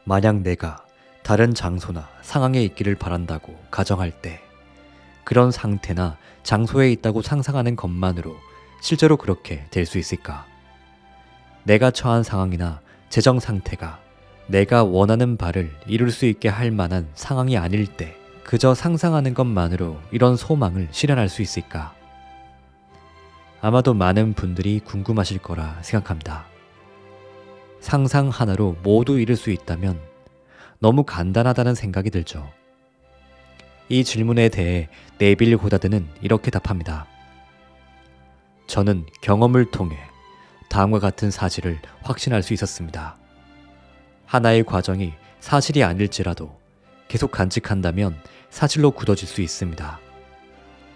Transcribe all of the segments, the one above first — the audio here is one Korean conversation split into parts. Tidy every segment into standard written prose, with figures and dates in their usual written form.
만약 내가 다른 장소나 상황에 있기를 바란다고 가정할 때 그런 상태나 장소에 있다고 상상하는 것만으로 실제로 그렇게 될 수 있을까? 내가 처한 상황이나 재정 상태가 내가 원하는 바를 이룰 수 있게 할 만한 상황이 아닐 때 그저 상상하는 것만으로 이런 소망을 실현할 수 있을까? 아마도 많은 분들이 궁금하실 거라 생각합니다. 상상 하나로 모두 이룰 수 있다면 너무 간단하다는 생각이 들죠. 이 질문에 대해 네빌 고다드는 이렇게 답합니다. 저는 경험을 통해 다음과 같은 사실을 확신할 수 있었습니다. 하나의 과정이 사실이 아닐지라도 계속 간직한다면 사실로 굳어질 수 있습니다.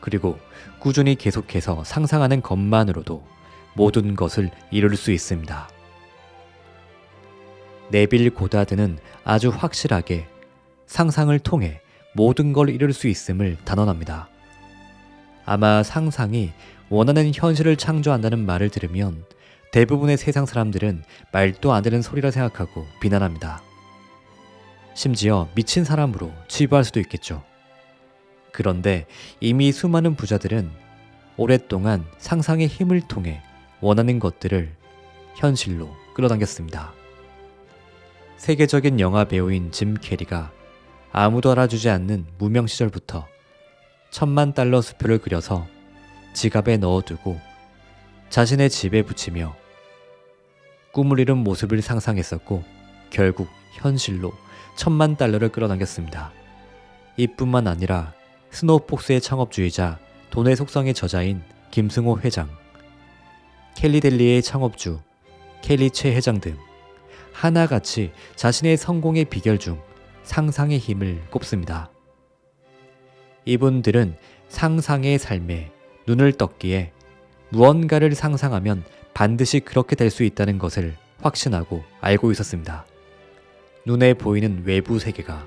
그리고 꾸준히 계속해서 상상하는 것만으로도 모든 것을 이룰 수 있습니다. 네빌 고다드는 아주 확실하게 상상을 통해 모든 걸 이룰 수 있음을 단언합니다. 아마 상상이 원하는 현실을 창조한다는 말을 들으면 대부분의 세상 사람들은 말도 안 되는 소리라 생각하고 비난합니다. 심지어 미친 사람으로 치부할 수도 있겠죠. 그런데 이미 수많은 부자들은 오랫동안 상상의 힘을 통해 원하는 것들을 현실로 끌어당겼습니다. 세계적인 영화 배우인 짐 캐리가 아무도 알아주지 않는 무명 시절부터 $10,000 수표를 그려서 지갑에 넣어두고 자신의 집에 붙이며 꿈을 이룬 모습을 상상했었고 결국 현실로 $10,000,000를 끌어당겼습니다. 이뿐만 아니라 스노우폭스의 창업주이자 돈의 속성의 저자인 김승호 회장, 켈리델리의 창업주 켈리 최 회장 등 하나같이 자신의 성공의 비결 중 상상의 힘을 꼽습니다. 이분들은 상상의 삶에 눈을 떴기에 무언가를 상상하면 반드시 그렇게 될 수 있다는 것을 확신하고 알고 있었습니다. 눈에 보이는 외부 세계가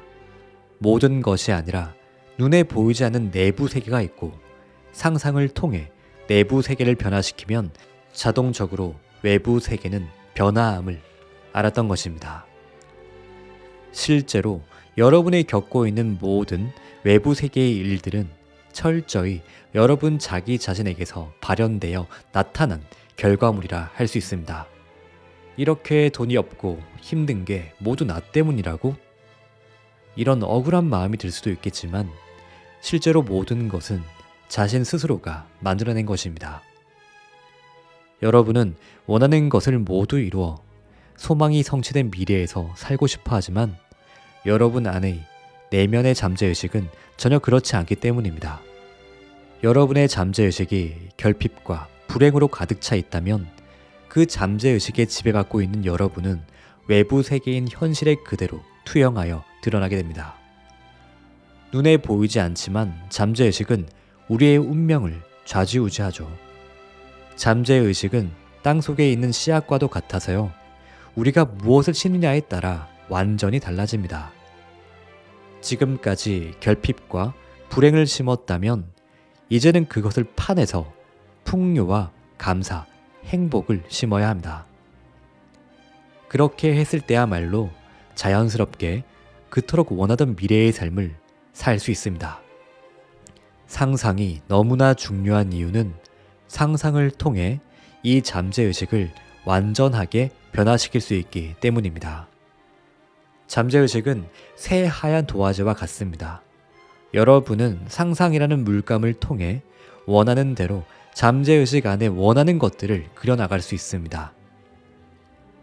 모든 것이 아니라 눈에 보이지 않는 내부 세계가 있고 상상을 통해 내부 세계를 변화시키면 자동적으로 외부 세계는 변화함을 알았던 것입니다. 실제로 여러분이 겪고 있는 모든 외부 세계의 일들은 철저히 여러분 자기 자신에게서 발현되어 나타난 결과물이라 할 수 있습니다. 이렇게 돈이 없고 힘든 게 모두 나 때문이라고? 이런 억울한 마음이 들 수도 있겠지만 실제로 모든 것은 자신 스스로가 만들어낸 것입니다. 여러분은 원하는 것을 모두 이루어 소망이 성취된 미래에서 살고 싶어 하지만 여러분 안의 내면의 잠재의식은 전혀 그렇지 않기 때문입니다. 여러분의 잠재의식이 결핍과 불행으로 가득 차 있다면 그 잠재의식에 지배받고 있는 여러분은 외부 세계인 현실에 그대로 투영하여 드러나게 됩니다. 눈에 보이지 않지만 잠재의식은 우리의 운명을 좌지우지하죠. 잠재의식은 땅속에 있는 씨앗과도 같아서요. 우리가 무엇을 심느냐에 따라 완전히 달라집니다. 지금까지 결핍과 불행을 심었다면 이제는 그것을 파내서 풍요와 감사, 행복을 심어야 합니다. 그렇게 했을 때야말로 자연스럽게 그토록 원하던 미래의 삶을 살 수 있습니다. 상상이 너무나 중요한 이유는 상상을 통해 이 잠재의식을 완전하게 변화시킬 수 있기 때문입니다. 잠재의식은 새하얀 도화지와 같습니다. 여러분은 상상이라는 물감을 통해 원하는 대로 잠재의식 안에 원하는 것들을 그려나갈 수 있습니다.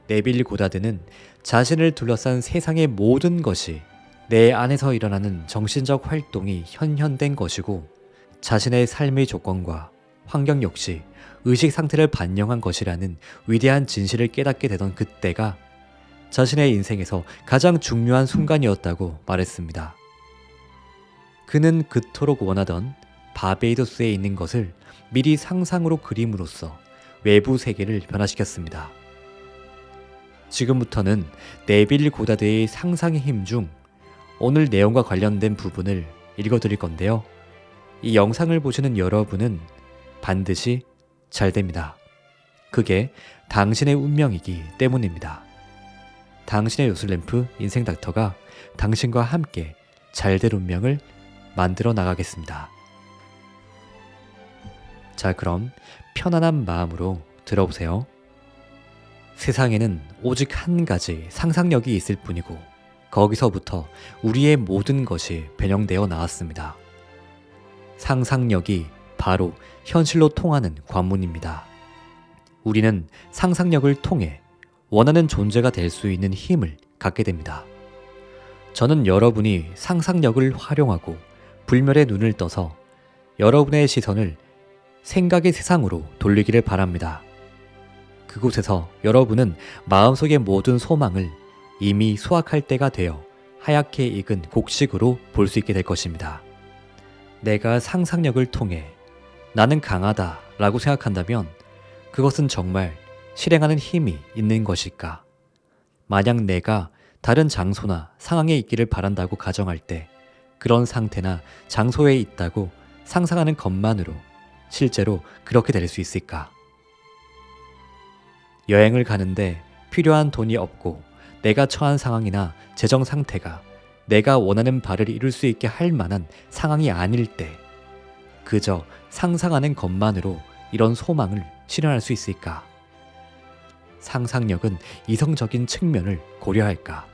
네빌 고다드는 자신을 둘러싼 세상의 모든 것이 내 안에서 일어나는 정신적 활동이 현현된 것이고 자신의 삶의 조건과 환경 역시 의식 상태를 반영한 것이라는 위대한 진실을 깨닫게 되던 그때가 자신의 인생에서 가장 중요한 순간이었다고 말했습니다. 그는 그토록 원하던 바베이도스에 있는 것을 미리 상상으로 그림으로써 외부 세계를 변화시켰습니다. 지금부터는 네빌 고다드의 상상의 힘 중 오늘 내용과 관련된 부분을 읽어드릴 건데요. 이 영상을 보시는 여러분은 반드시 잘 됩니다. 그게 당신의 운명이기 때문입니다. 당신의 요술램프 인생닥터가 당신과 함께 잘될 운명을 만들어 나가겠습니다. 자, 그럼 편안한 마음으로 들어보세요. 세상에는 오직 한 가지 상상력이 있을 뿐이고 거기서부터 우리의 모든 것이 변형되어 나왔습니다. 상상력이 바로 현실로 통하는 관문입니다. 우리는 상상력을 통해 원하는 존재가 될 수 있는 힘을 갖게 됩니다. 저는 여러분이 상상력을 활용하고 불멸의 눈을 떠서 여러분의 시선을 생각의 세상으로 돌리기를 바랍니다. 그곳에서 여러분은 마음속의 모든 소망을 이미 수확할 때가 되어 하얗게 익은 곡식으로 볼 수 있게 될 것입니다. 내가 상상력을 통해 나는 강하다 라고 생각한다면 그것은 정말 실행하는 힘이 있는 것일까? 만약 내가 다른 장소나 상황에 있기를 바란다고 가정할 때 그런 상태나 장소에 있다고 상상하는 것만으로 실제로 그렇게 될 수 있을까? 여행을 가는데 필요한 돈이 없고 내가 처한 상황이나 재정 상태가 내가 원하는 바를 이룰 수 있게 할 만한 상황이 아닐 때 그저 상상하는 것만으로 이런 소망을 실현할 수 있을까? 상상력은 이성적인 측면을 고려할까?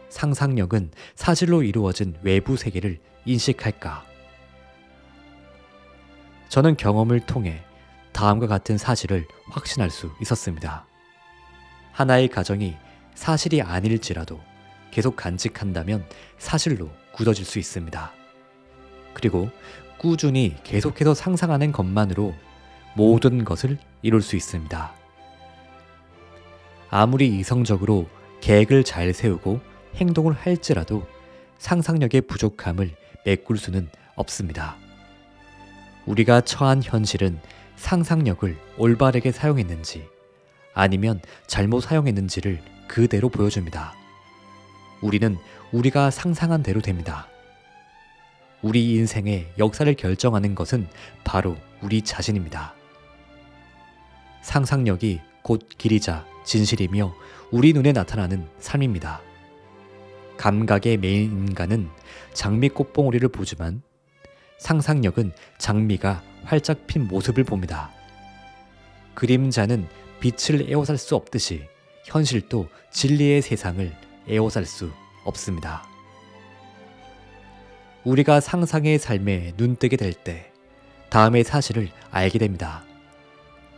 상상력은 사실로 이루어진 외부 세계를 인식할까? 저는 경험을 통해 다음과 같은 사실을 확신할 수 있었습니다. 하나의 가정이 사실이 아닐지라도 계속 간직한다면 사실로 굳어질 수 있습니다. 그리고 꾸준히 계속해서 상상하는 것만으로 모든 것을 이룰 수 있습니다. 아무리 이성적으로 계획을 잘 세우고 행동을 할지라도 상상력의 부족함을 메꿀 수는 없습니다. 우리가 처한 현실은 상상력을 올바르게 사용했는지 아니면 잘못 사용했는지를 그대로 보여줍니다. 우리는 우리가 상상한 대로 됩니다. 우리 인생의 역사를 결정하는 것은 바로 우리 자신입니다. 상상력이 곧 길이자 진실이며 우리 눈에 나타나는 삶입니다. 감각의 메인 인간은 장미 꽃봉오리를 보지만 상상력은 장미가 활짝 핀 모습을 봅니다. 그림자는 빛을 에워살 수 없듯이 현실도 진리의 세상을 에워살 수 없습니다. 우리가 상상의 삶에 눈뜨게 될 때 다음의 사실을 알게 됩니다.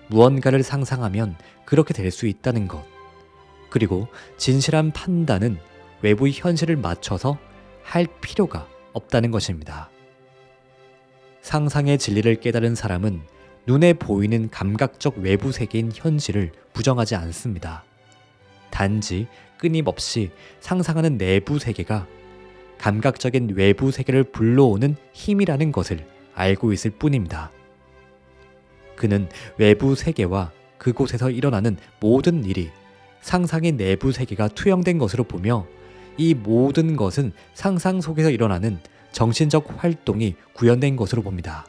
무언가를 상상하면 그렇게 될 수 있다는 것. 그리고 진실한 판단은 외부의 현실을 맞춰서 할 필요가 없다는 것입니다. 상상의 진리를 깨달은 사람은 눈에 보이는 감각적 외부 세계인 현실을 부정하지 않습니다. 단지 끊임없이 상상하는 내부 세계가 감각적인 외부 세계를 불러오는 힘이라는 것을 알고 있을 뿐입니다. 그는 외부 세계와 그곳에서 일어나는 모든 일이 상상의 내부 세계가 투영된 것으로 보며 이 모든 것은 상상 속에서 일어나는 정신적 활동이 구현된 것으로 봅니다.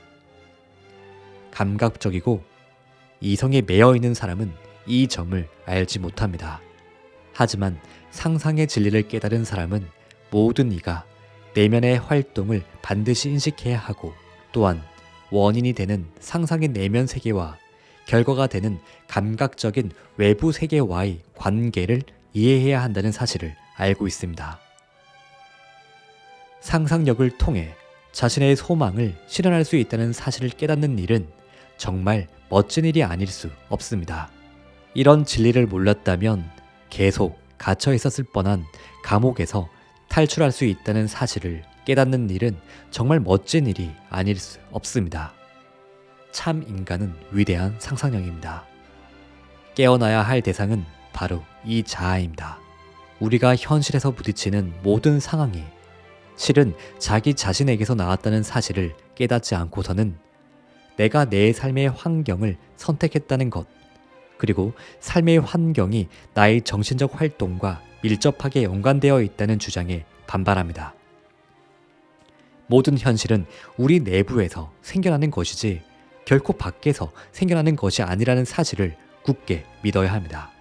감각적이고 이성에 매여 있는 사람은 이 점을 알지 못합니다. 하지만 상상의 진리를 깨달은 사람은 모든 이가 내면의 활동을 반드시 인식해야 하고 또한 원인이 되는 상상의 내면 세계와 결과가 되는 감각적인 외부 세계와의 관계를 이해해야 한다는 사실을 알고 있습니다. 상상력을 통해 자신의 소망을 실현할 수 있다는 사실을 깨닫는 일은 정말 멋진 일이 아닐 수 없습니다. 이런 진리를 몰랐다면 계속 갇혀 있었을 뻔한 감옥에서 탈출할 수 있다는 사실을 깨닫는 일은 정말 멋진 일이 아닐 수 없습니다. 참 인간은 위대한 상상력입니다. 깨어나야 할 대상은 바로 이 자아입니다. 우리가 현실에서 부딪히는 모든 상황이 실은 자기 자신에게서 나왔다는 사실을 깨닫지 않고서는 내가 내 삶의 환경을 선택했다는 것, 그리고 삶의 환경이 나의 정신적 활동과 밀접하게 연관되어 있다는 주장에 반발합니다. 모든 현실은 우리 내부에서 생겨나는 것이지 결코 밖에서 생겨나는 것이 아니라는 사실을 굳게 믿어야 합니다.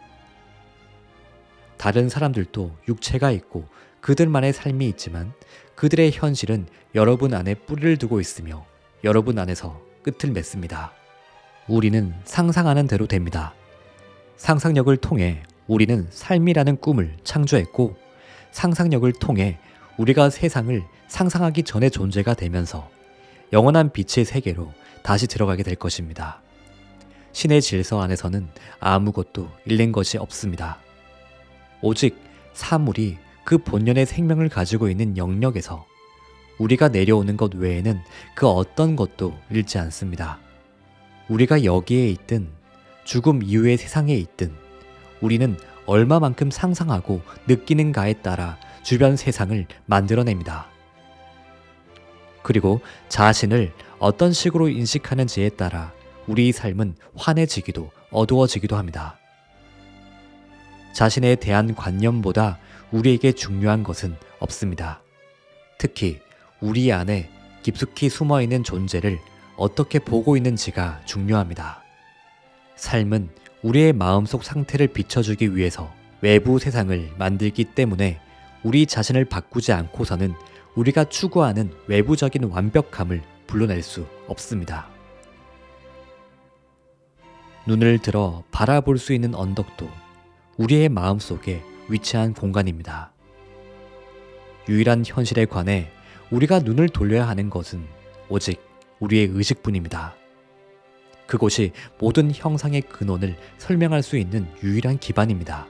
다른 사람들도 육체가 있고 그들만의 삶이 있지만 그들의 현실은 여러분 안에 뿌리를 두고 있으며 여러분 안에서 끝을 맺습니다. 우리는 상상하는 대로 됩니다. 상상력을 통해 우리는 삶이라는 꿈을 창조했고 상상력을 통해 우리가 세상을 상상하기 전의 존재가 되면서 영원한 빛의 세계로 다시 들어가게 될 것입니다. 신의 질서 안에서는 아무것도 잃는 것이 없습니다. 오직 사물이 그 본연의 생명을 가지고 있는 영역에서 우리가 내려오는 것 외에는 그 어떤 것도 잃지 않습니다. 우리가 여기에 있든 죽음 이후의 세상에 있든 우리는 얼마만큼 상상하고 느끼는가에 따라 주변 세상을 만들어냅니다. 그리고 자신을 어떤 식으로 인식하는지에 따라 우리 삶은 환해지기도 어두워지기도 합니다. 자신에 대한 관념보다 우리에게 중요한 것은 없습니다. 특히 우리 안에 깊숙이 숨어있는 존재를 어떻게 보고 있는지가 중요합니다. 삶은 우리의 마음속 상태를 비춰주기 위해서 외부 세상을 만들기 때문에 우리 자신을 바꾸지 않고서는 우리가 추구하는 외부적인 완벽함을 불러낼 수 없습니다. 눈을 들어 바라볼 수 있는 언덕도 우리의 마음속에 위치한 공간입니다. 유일한 현실에 관해 우리가 눈을 돌려야 하는 것은 오직 우리의 의식뿐입니다. 그곳이 모든 형상의 근원을 설명할 수 있는 유일한 기반입니다.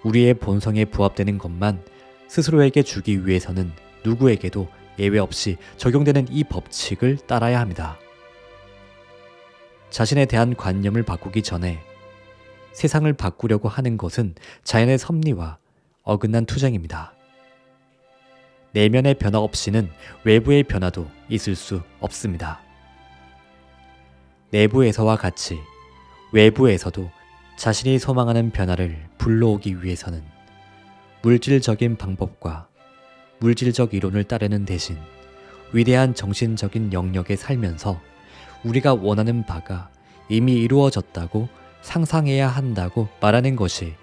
우리의 본성에 부합되는 것만 스스로에게 주기 위해서는 누구에게도 예외 없이 적용되는 이 법칙을 따라야 합니다. 자신에 대한 관념을 바꾸기 전에 세상을 바꾸려고 하는 것은 자연의 섭리와 어긋난 투쟁입니다. 내면의 변화 없이는 외부의 변화도 있을 수 없습니다. 내부에서와 같이 외부에서도 자신이 소망하는 변화를 불러오기 위해서는 물질적인 방법과 물질적 이론을 따르는 대신 위대한 정신적인 영역에 살면서 우리가 원하는 바가 이미 이루어졌다고 상상해야 한다고 말하는 것이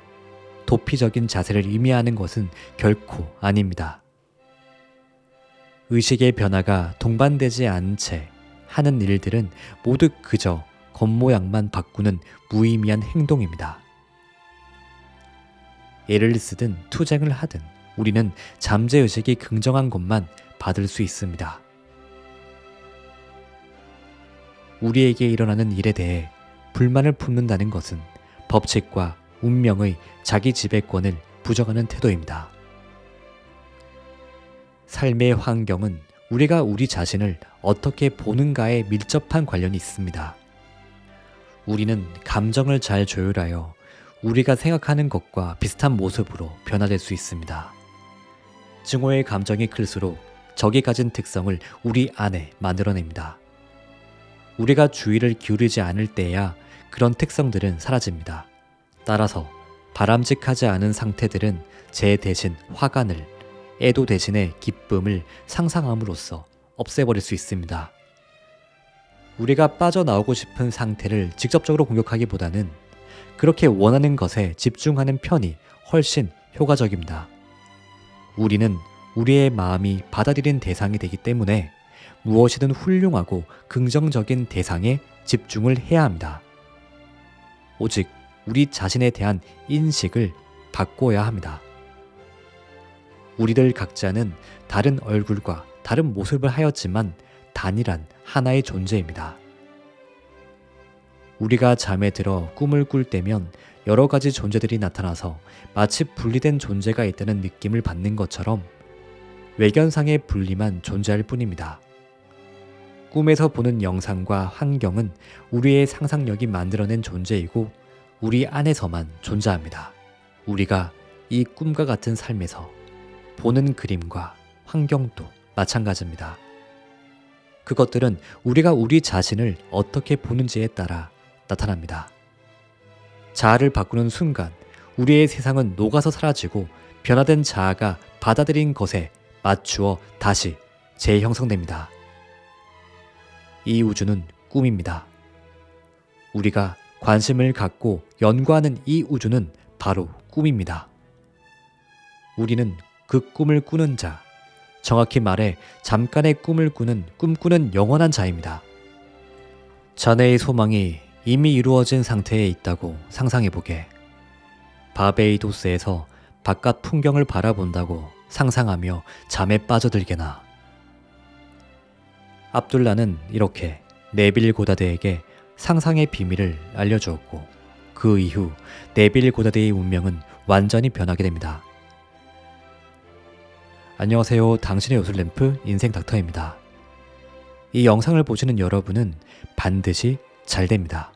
도피적인 자세를 의미하는 것은 결코 아닙니다. 의식의 변화가 동반되지 않은 채 하는 일들은 모두 그저 겉모양만 바꾸는 무의미한 행동입니다. 애를 쓰든 투쟁을 하든 우리는 잠재의식이 긍정한 것만 받을 수 있습니다. 우리에게 일어나는 일에 대해 불만을 품는다는 것은 법칙과 운명의 자기 지배권을 부정하는 태도입니다. 삶의 환경은 우리가 우리 자신을 어떻게 보는가에 밀접한 관련이 있습니다. 우리는 감정을 잘 조율하여 우리가 생각하는 것과 비슷한 모습으로 변화될 수 있습니다. 증오의 감정이 클수록 적이 가진 특성을 우리 안에 만들어냅니다. 우리가 주의를 기울이지 않을 때야 그런 특성들은 사라집니다. 따라서 바람직하지 않은 상태들은 제 대신 화관을, 애도 대신에 기쁨을 상상함으로써 없애버릴 수 있습니다. 우리가 빠져나오고 싶은 상태를 직접적으로 공격하기보다는 그렇게 원하는 것에 집중하는 편이 훨씬 효과적입니다. 우리는 우리의 마음이 받아들인 대상이 되기 때문에 무엇이든 훌륭하고 긍정적인 대상에 집중을 해야 합니다. 오직 우리 자신에 대한 인식을 바꿔야 합니다. 우리들 각자는 다른 얼굴과 다른 모습을 하였지만 단일한 하나의 존재입니다. 우리가 잠에 들어 꿈을 꿀 때면 여러 가지 존재들이 나타나서 마치 분리된 존재가 있다는 느낌을 받는 것처럼 외견상의 분리만 존재할 뿐입니다. 꿈에서 보는 영상과 환경은 우리의 상상력이 만들어낸 존재이고 우리 안에서만 존재합니다. 우리가 이 꿈과 같은 삶에서 보는 그림과 환경도 마찬가지입니다. 그것들은 우리가 우리 자신을 어떻게 보는지에 따라 나타납니다. 자아를 바꾸는 순간 우리의 세상은 녹아서 사라지고 변화된 자아가 받아들인 것에 맞추어 다시 재형성됩니다. 이 우주는 꿈입니다. 우리가 관심을 갖고 연구하는 이 우주는 바로 꿈입니다. 우리는 그 꿈을 꾸는 자, 정확히 말해 잠깐의 꿈을 꾸는 꿈꾸는 영원한 자입니다. 자네의 소망이 이미 이루어진 상태에 있다고 상상해보게. 바베이도스에서 바깥 풍경을 바라본다고 상상하며 잠에 빠져들게나. 압둘라는 이렇게 네빌 고다드에게 상상의 비밀을 알려주었고, 그 이후 네빌 고다드의 운명은 완전히 변하게 됩니다. 안녕하세요. 당신의 요술램프 인생 닥터입니다. 이 영상을 보시는 여러분은 반드시 잘 됩니다.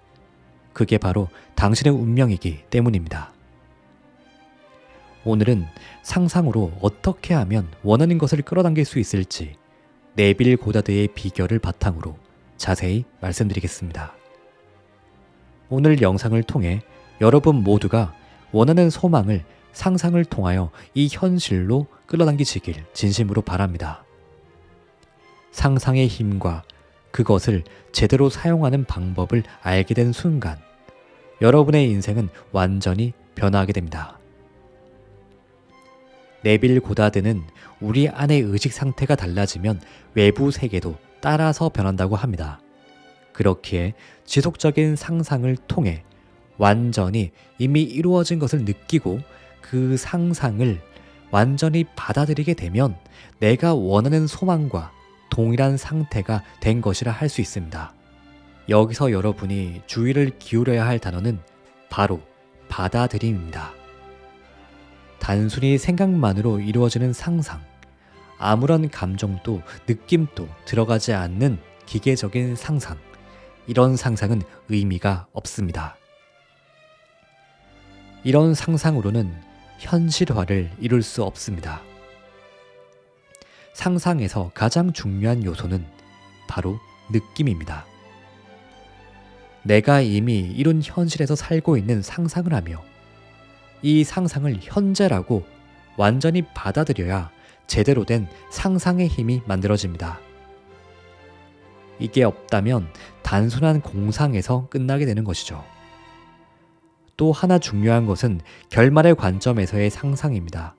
그게 바로 당신의 운명이기 때문입니다. 오늘은 상상으로 어떻게 하면 원하는 것을 끌어당길 수 있을지 네빌 고다드의 비결을 바탕으로 자세히 말씀드리겠습니다. 오늘 영상을 통해 여러분 모두가 원하는 소망을 상상을 통하여 이 현실로 끌어당기시길 진심으로 바랍니다. 상상의 힘과 그것을 제대로 사용하는 방법을 알게 된 순간 여러분의 인생은 완전히 변화하게 됩니다. 네빌 고다드는 우리 안의 의식 상태가 달라지면 외부 세계도 따라서 변한다고 합니다. 그렇기에 지속적인 상상을 통해 완전히 이미 이루어진 것을 느끼고 그 상상을 완전히 받아들이게 되면 내가 원하는 소망과 동일한 상태가 된 것이라 할 수 있습니다. 여기서 여러분이 주의를 기울여야 할 단어는 바로 받아들임입니다. 단순히 생각만으로 이루어지는 상상, 아무런 감정도 느낌도 들어가지 않는 기계적인 상상, 이런 상상은 의미가 없습니다. 이런 상상으로는 현실화를 이룰 수 없습니다. 상상에서 가장 중요한 요소는 바로 느낌입니다. 내가 이미 이룬 현실에서 살고 있는 상상을 하며 이 상상을 현재라고 완전히 받아들여야 제대로 된 상상의 힘이 만들어집니다. 이게 없다면 단순한 공상에서 끝나게 되는 것이죠. 또 하나 중요한 것은 결말의 관점에서의 상상입니다.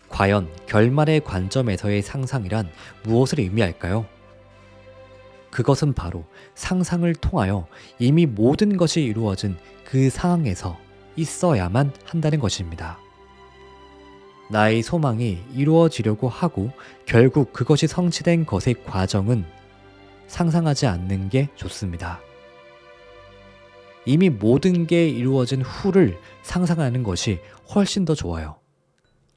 과연 결말의 관점에서의 상상이란 무엇을 의미할까요? 그것은 바로 상상을 통하여 이미 모든 것이 이루어진 그 상황에서 있어야만 한다는 것입니다. 나의 소망이 이루어지려고 하고 결국 그것이 성취된 것의 과정은 상상하지 않는 게 좋습니다. 이미 모든 게 이루어진 후를 상상하는 것이 훨씬 더 좋아요.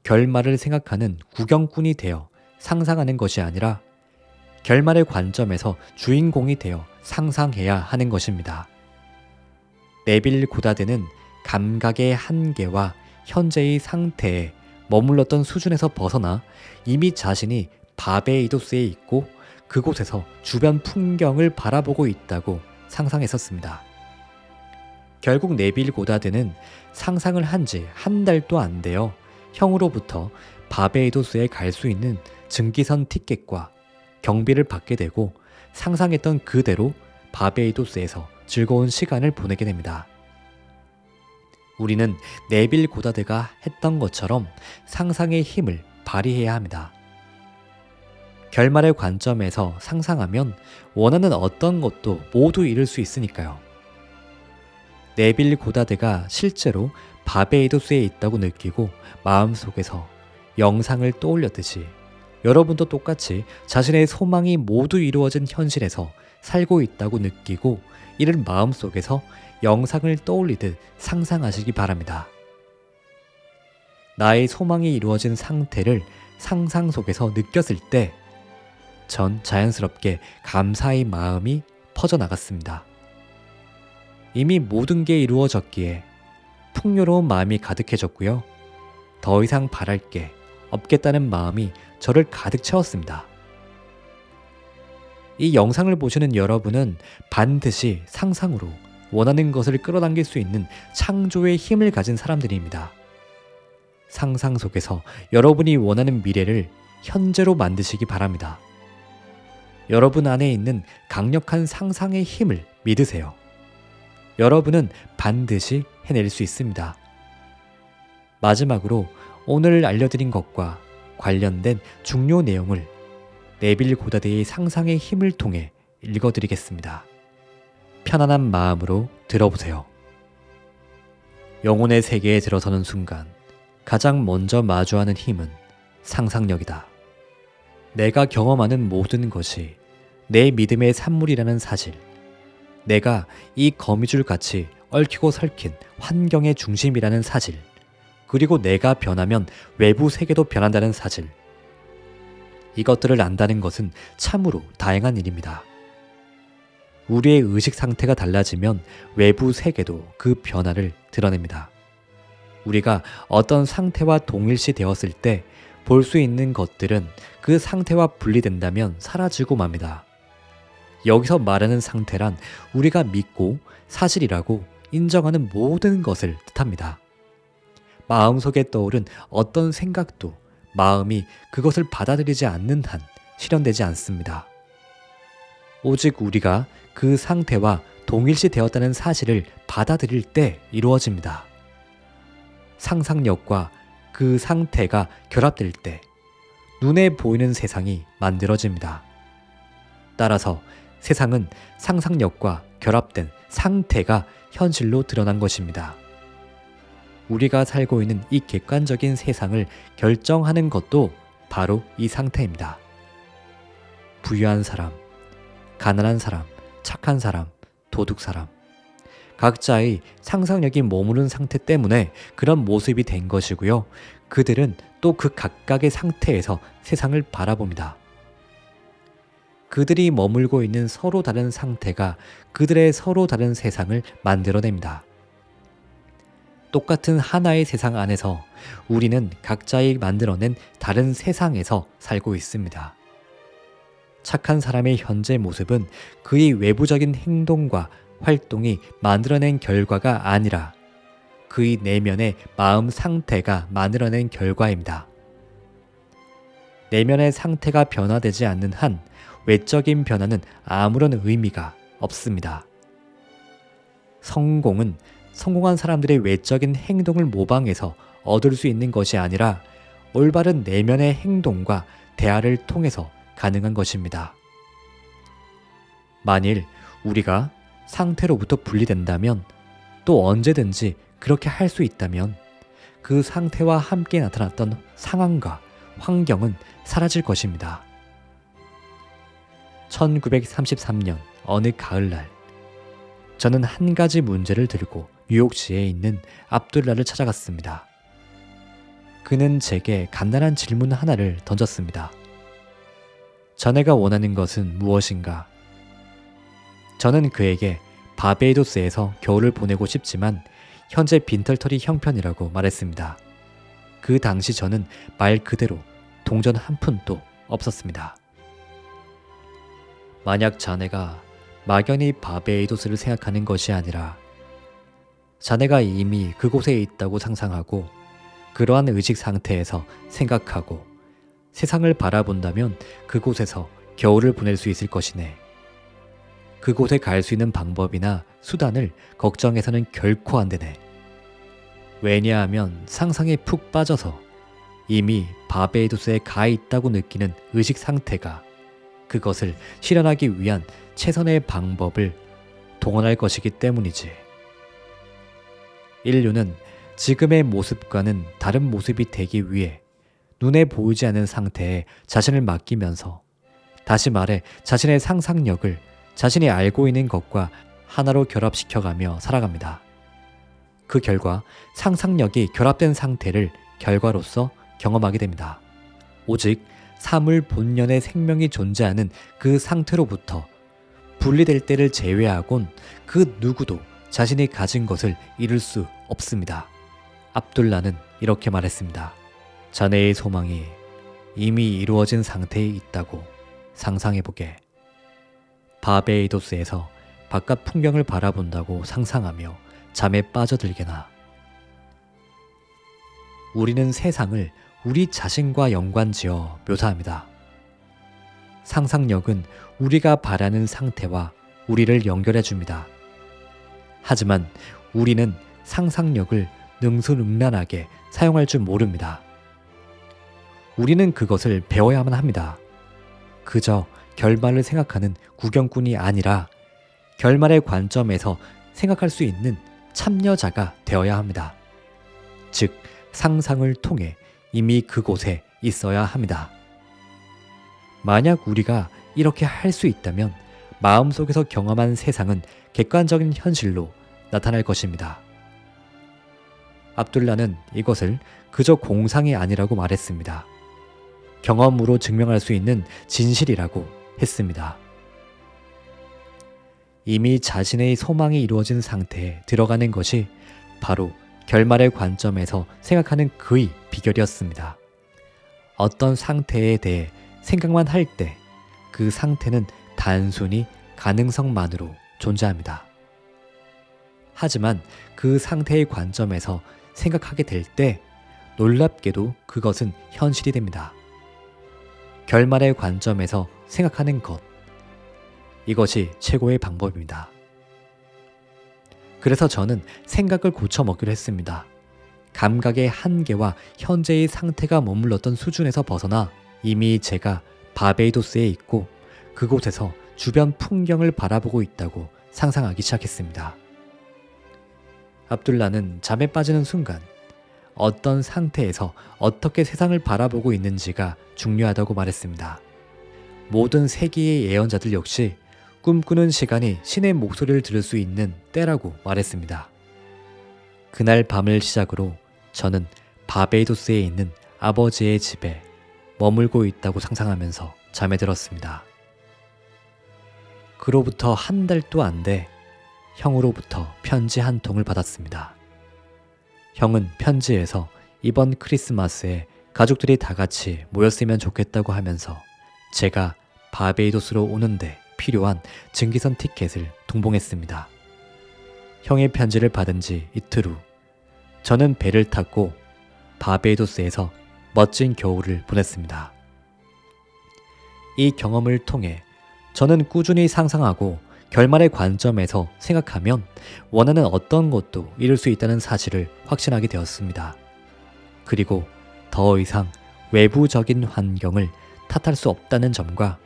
결말을 생각하는 구경꾼이 되어 상상하는 것이 아니라 결말의 관점에서 주인공이 되어 상상해야 하는 것입니다. 네빌 고다드는 감각의 한계와 현재의 상태에 머물렀던 수준에서 벗어나 이미 자신이 바베이도스에 있고 그곳에서 주변 풍경을 바라보고 있다고 상상했었습니다. 결국 네빌 고다드는 상상을 한 지 한 달도 안 되어 형으로부터 바베이도스에 갈 수 있는 증기선 티켓과 경비를 받게 되고 상상했던 그대로 바베이도스에서 즐거운 시간을 보내게 됩니다. 우리는 네빌 고다드가 했던 것처럼 상상의 힘을 발휘해야 합니다. 결말의 관점에서 상상하면 원하는 어떤 것도 모두 이룰 수 있으니까요. 네빌 고다드가 실제로 바베이도스에 있다고 느끼고 마음속에서 영상을 떠올렸듯이 여러분도 똑같이 자신의 소망이 모두 이루어진 현실에서 살고 있다고 느끼고 이를 마음속에서 영상을 떠올리듯 상상하시기 바랍니다. 나의 소망이 이루어진 상태를 상상 속에서 느꼈을 때 전 자연스럽게 감사의 마음이 퍼져나갔습니다. 이미 모든 게 이루어졌기에 풍요로운 마음이 가득해졌고요. 더 이상 바랄 게 없겠다는 마음이 저를 가득 채웠습니다. 이 영상을 보시는 여러분은 반드시 상상으로 원하는 것을 끌어당길 수 있는 창조의 힘을 가진 사람들입니다. 상상 속에서 여러분이 원하는 미래를 현재로 만드시기 바랍니다. 여러분 안에 있는 강력한 상상의 힘을 믿으세요. 여러분은 반드시 해낼 수 있습니다. 마지막으로 오늘 알려드린 것과 관련된 중요 내용을 네빌 고다드의 상상의 힘을 통해 읽어드리겠습니다. 편안한 마음으로 들어보세요. 영혼의 세계에 들어서는 순간 가장 먼저 마주하는 힘은 상상력이다. 내가 경험하는 모든 것이 내 믿음의 산물이라는 사실, 내가 이 거미줄 같이 얽히고 설킨 환경의 중심이라는 사실, 그리고 내가 변하면 외부 세계도 변한다는 사실, 이것들을 안다는 것은 참으로 다행한 일입니다. 우리의 의식 상태가 달라지면 외부 세계도 그 변화를 드러냅니다. 우리가 어떤 상태와 동일시 되었을 때 볼 수 있는 것들은 그 상태와 분리된다면 사라지고 맙니다. 여기서 말하는 상태란 우리가 믿고 사실이라고 인정하는 모든 것을 뜻합니다. 마음속에 떠오른 어떤 생각도 마음이 그것을 받아들이지 않는 한 실현되지 않습니다. 오직 우리가 그 상태와 동일시 되었다는 사실을 받아들일 때 이루어집니다. 상상력과 그 상태가 결합될 때 눈에 보이는 세상이 만들어집니다. 따라서 세상은 상상력과 결합된 상태가 현실로 드러난 것입니다. 우리가 살고 있는 이 객관적인 세상을 결정하는 것도 바로 이 상태입니다. 부유한 사람, 가난한 사람, 착한 사람, 도둑 사람, 각자의 상상력이 머무른 상태 때문에 그런 모습이 된 것이고요. 그들은 또 그 각각의 상태에서 세상을 바라봅니다. 그들이 머물고 있는 서로 다른 상태가 그들의 서로 다른 세상을 만들어냅니다. 똑같은 하나의 세상 안에서 우리는 각자의 만들어낸 다른 세상에서 살고 있습니다. 착한 사람의 현재 모습은 그의 외부적인 행동과 활동이 만들어낸 결과가 아니라 그의 내면의 마음 상태가 만들어낸 결과입니다. 내면의 상태가 변화되지 않는 한 외적인 변화는 아무런 의미가 없습니다. 성공한 사람들의 외적인 행동을 모방해서 얻을 수 있는 것이 아니라 올바른 내면의 행동과 대화를 통해서 가능한 것입니다. 만일 우리가 상태로부터 분리된다면, 또 언제든지 그렇게 할 수 있다면 그 상태와 함께 나타났던 상황과 환경은 사라질 것입니다. 1933년 어느 가을날, 저는 한 가지 문제를 들고 뉴욕시에 있는 압둘라를 찾아갔습니다. 그는 제게 간단한 질문 하나를 던졌습니다. 자네가 원하는 것은 무엇인가? 저는 그에게 바베이도스에서 겨울을 보내고 싶지만 현재 빈털터리 형편이라고 말했습니다. 그 당시 저는 말 그대로 동전 한 푼도 없었습니다. 만약 자네가 막연히 바베이도스를 생각하는 것이 아니라 자네가 이미 그곳에 있다고 상상하고 그러한 의식 상태에서 생각하고 세상을 바라본다면 그곳에서 겨울을 보낼 수 있을 것이네. 그곳에 갈 수 있는 방법이나 수단을 걱정해서는 결코 안 되네. 왜냐하면 상상에 푹 빠져서 이미 바베이도스에 가 있다고 느끼는 의식 상태가 그것을 실현하기 위한 최선의 방법을 동원할 것이기 때문이지. 인류는 지금의 모습과는 다른 모습이 되기 위해 눈에 보이지 않는 상태에 자신을 맡기면서, 다시 말해 자신의 상상력을 자신이 알고 있는 것과 하나로 결합시켜가며 살아갑니다. 그 결과 상상력이 결합된 상태를 결과로서 경험하게 됩니다. 오직 사물 본연의 생명이 존재하는 그 상태로부터 분리될 때를 제외하곤 그 누구도 자신이 가진 것을 이룰 수 없습니다. 압둘라는 이렇게 말했습니다. 자네의 소망이 이미 이루어진 상태에 있다고 상상해보게. 바베이도스에서 바깥 풍경을 바라본다고 상상하며 잠에 빠져들게나. 우리는 세상을 우리 자신과 연관지어 묘사합니다. 상상력은 우리가 바라는 상태와 우리를 연결해 줍니다. 하지만 우리는 상상력을 능수능란하게 사용할 줄 모릅니다. 우리는 그것을 배워야만 합니다. 그저 결말을 생각하는 구경꾼이 아니라 결말의 관점에서 생각할 수 있는 참여자가 되어야 합니다. 즉, 상상을 통해 이미 그곳에 있어야 합니다. 만약 우리가 이렇게 할 수 있다면 마음속에서 경험한 세상은 객관적인 현실로 나타날 것입니다. 압둘라는 이것을 그저 공상이 아니라고 말했습니다. 경험으로 증명할 수 있는 진실이라고 했습니다. 이미 자신의 소망이 이루어진 상태에 들어가는 것이 바로 결말의 관점에서 생각하는 그의 비결이었습니다. 어떤 상태에 대해 생각만 할 때 그 상태는 단순히 가능성만으로 존재합니다. 하지만 그 상태의 관점에서 생각하게 될 때 놀랍게도 그것은 현실이 됩니다. 결말의 관점에서 생각하는 것, 이것이 최고의 방법입니다. 그래서 저는 생각을 고쳐먹기로 했습니다. 감각의 한계와 현재의 상태가 머물렀던 수준에서 벗어나 이미 제가 바베이도스에 있고 그곳에서 주변 풍경을 바라보고 있다고 상상하기 시작했습니다. 압둘라는 잠에 빠지는 순간 어떤 상태에서 어떻게 세상을 바라보고 있는지가 중요하다고 말했습니다. 모든 세기의 예언자들 역시 꿈꾸는 시간이 신의 목소리를 들을 수 있는 때라고 말했습니다. 그날 밤을 시작으로 저는 바베이도스에 있는 아버지의 집에 머물고 있다고 상상하면서 잠에 들었습니다. 그로부터 한 달도 안 돼 형으로부터 편지 한 통을 받았습니다. 형은 편지에서 이번 크리스마스에 가족들이 다 같이 모였으면 좋겠다고 하면서 제가 바베이도스로 오는데 필요한 증기선 티켓을 동봉했습니다. 형의 편지를 받은 지 이틀 후 저는 배를 탔고 바베이도스에서 멋진 겨울을 보냈습니다. 이 경험을 통해 저는 꾸준히 상상하고 결말의 관점에서 생각하면 원하는 어떤 것도 이룰 수 있다는 사실을 확신하게 되었습니다. 그리고 더 이상 외부적인 환경을 탓할 수 없다는 점과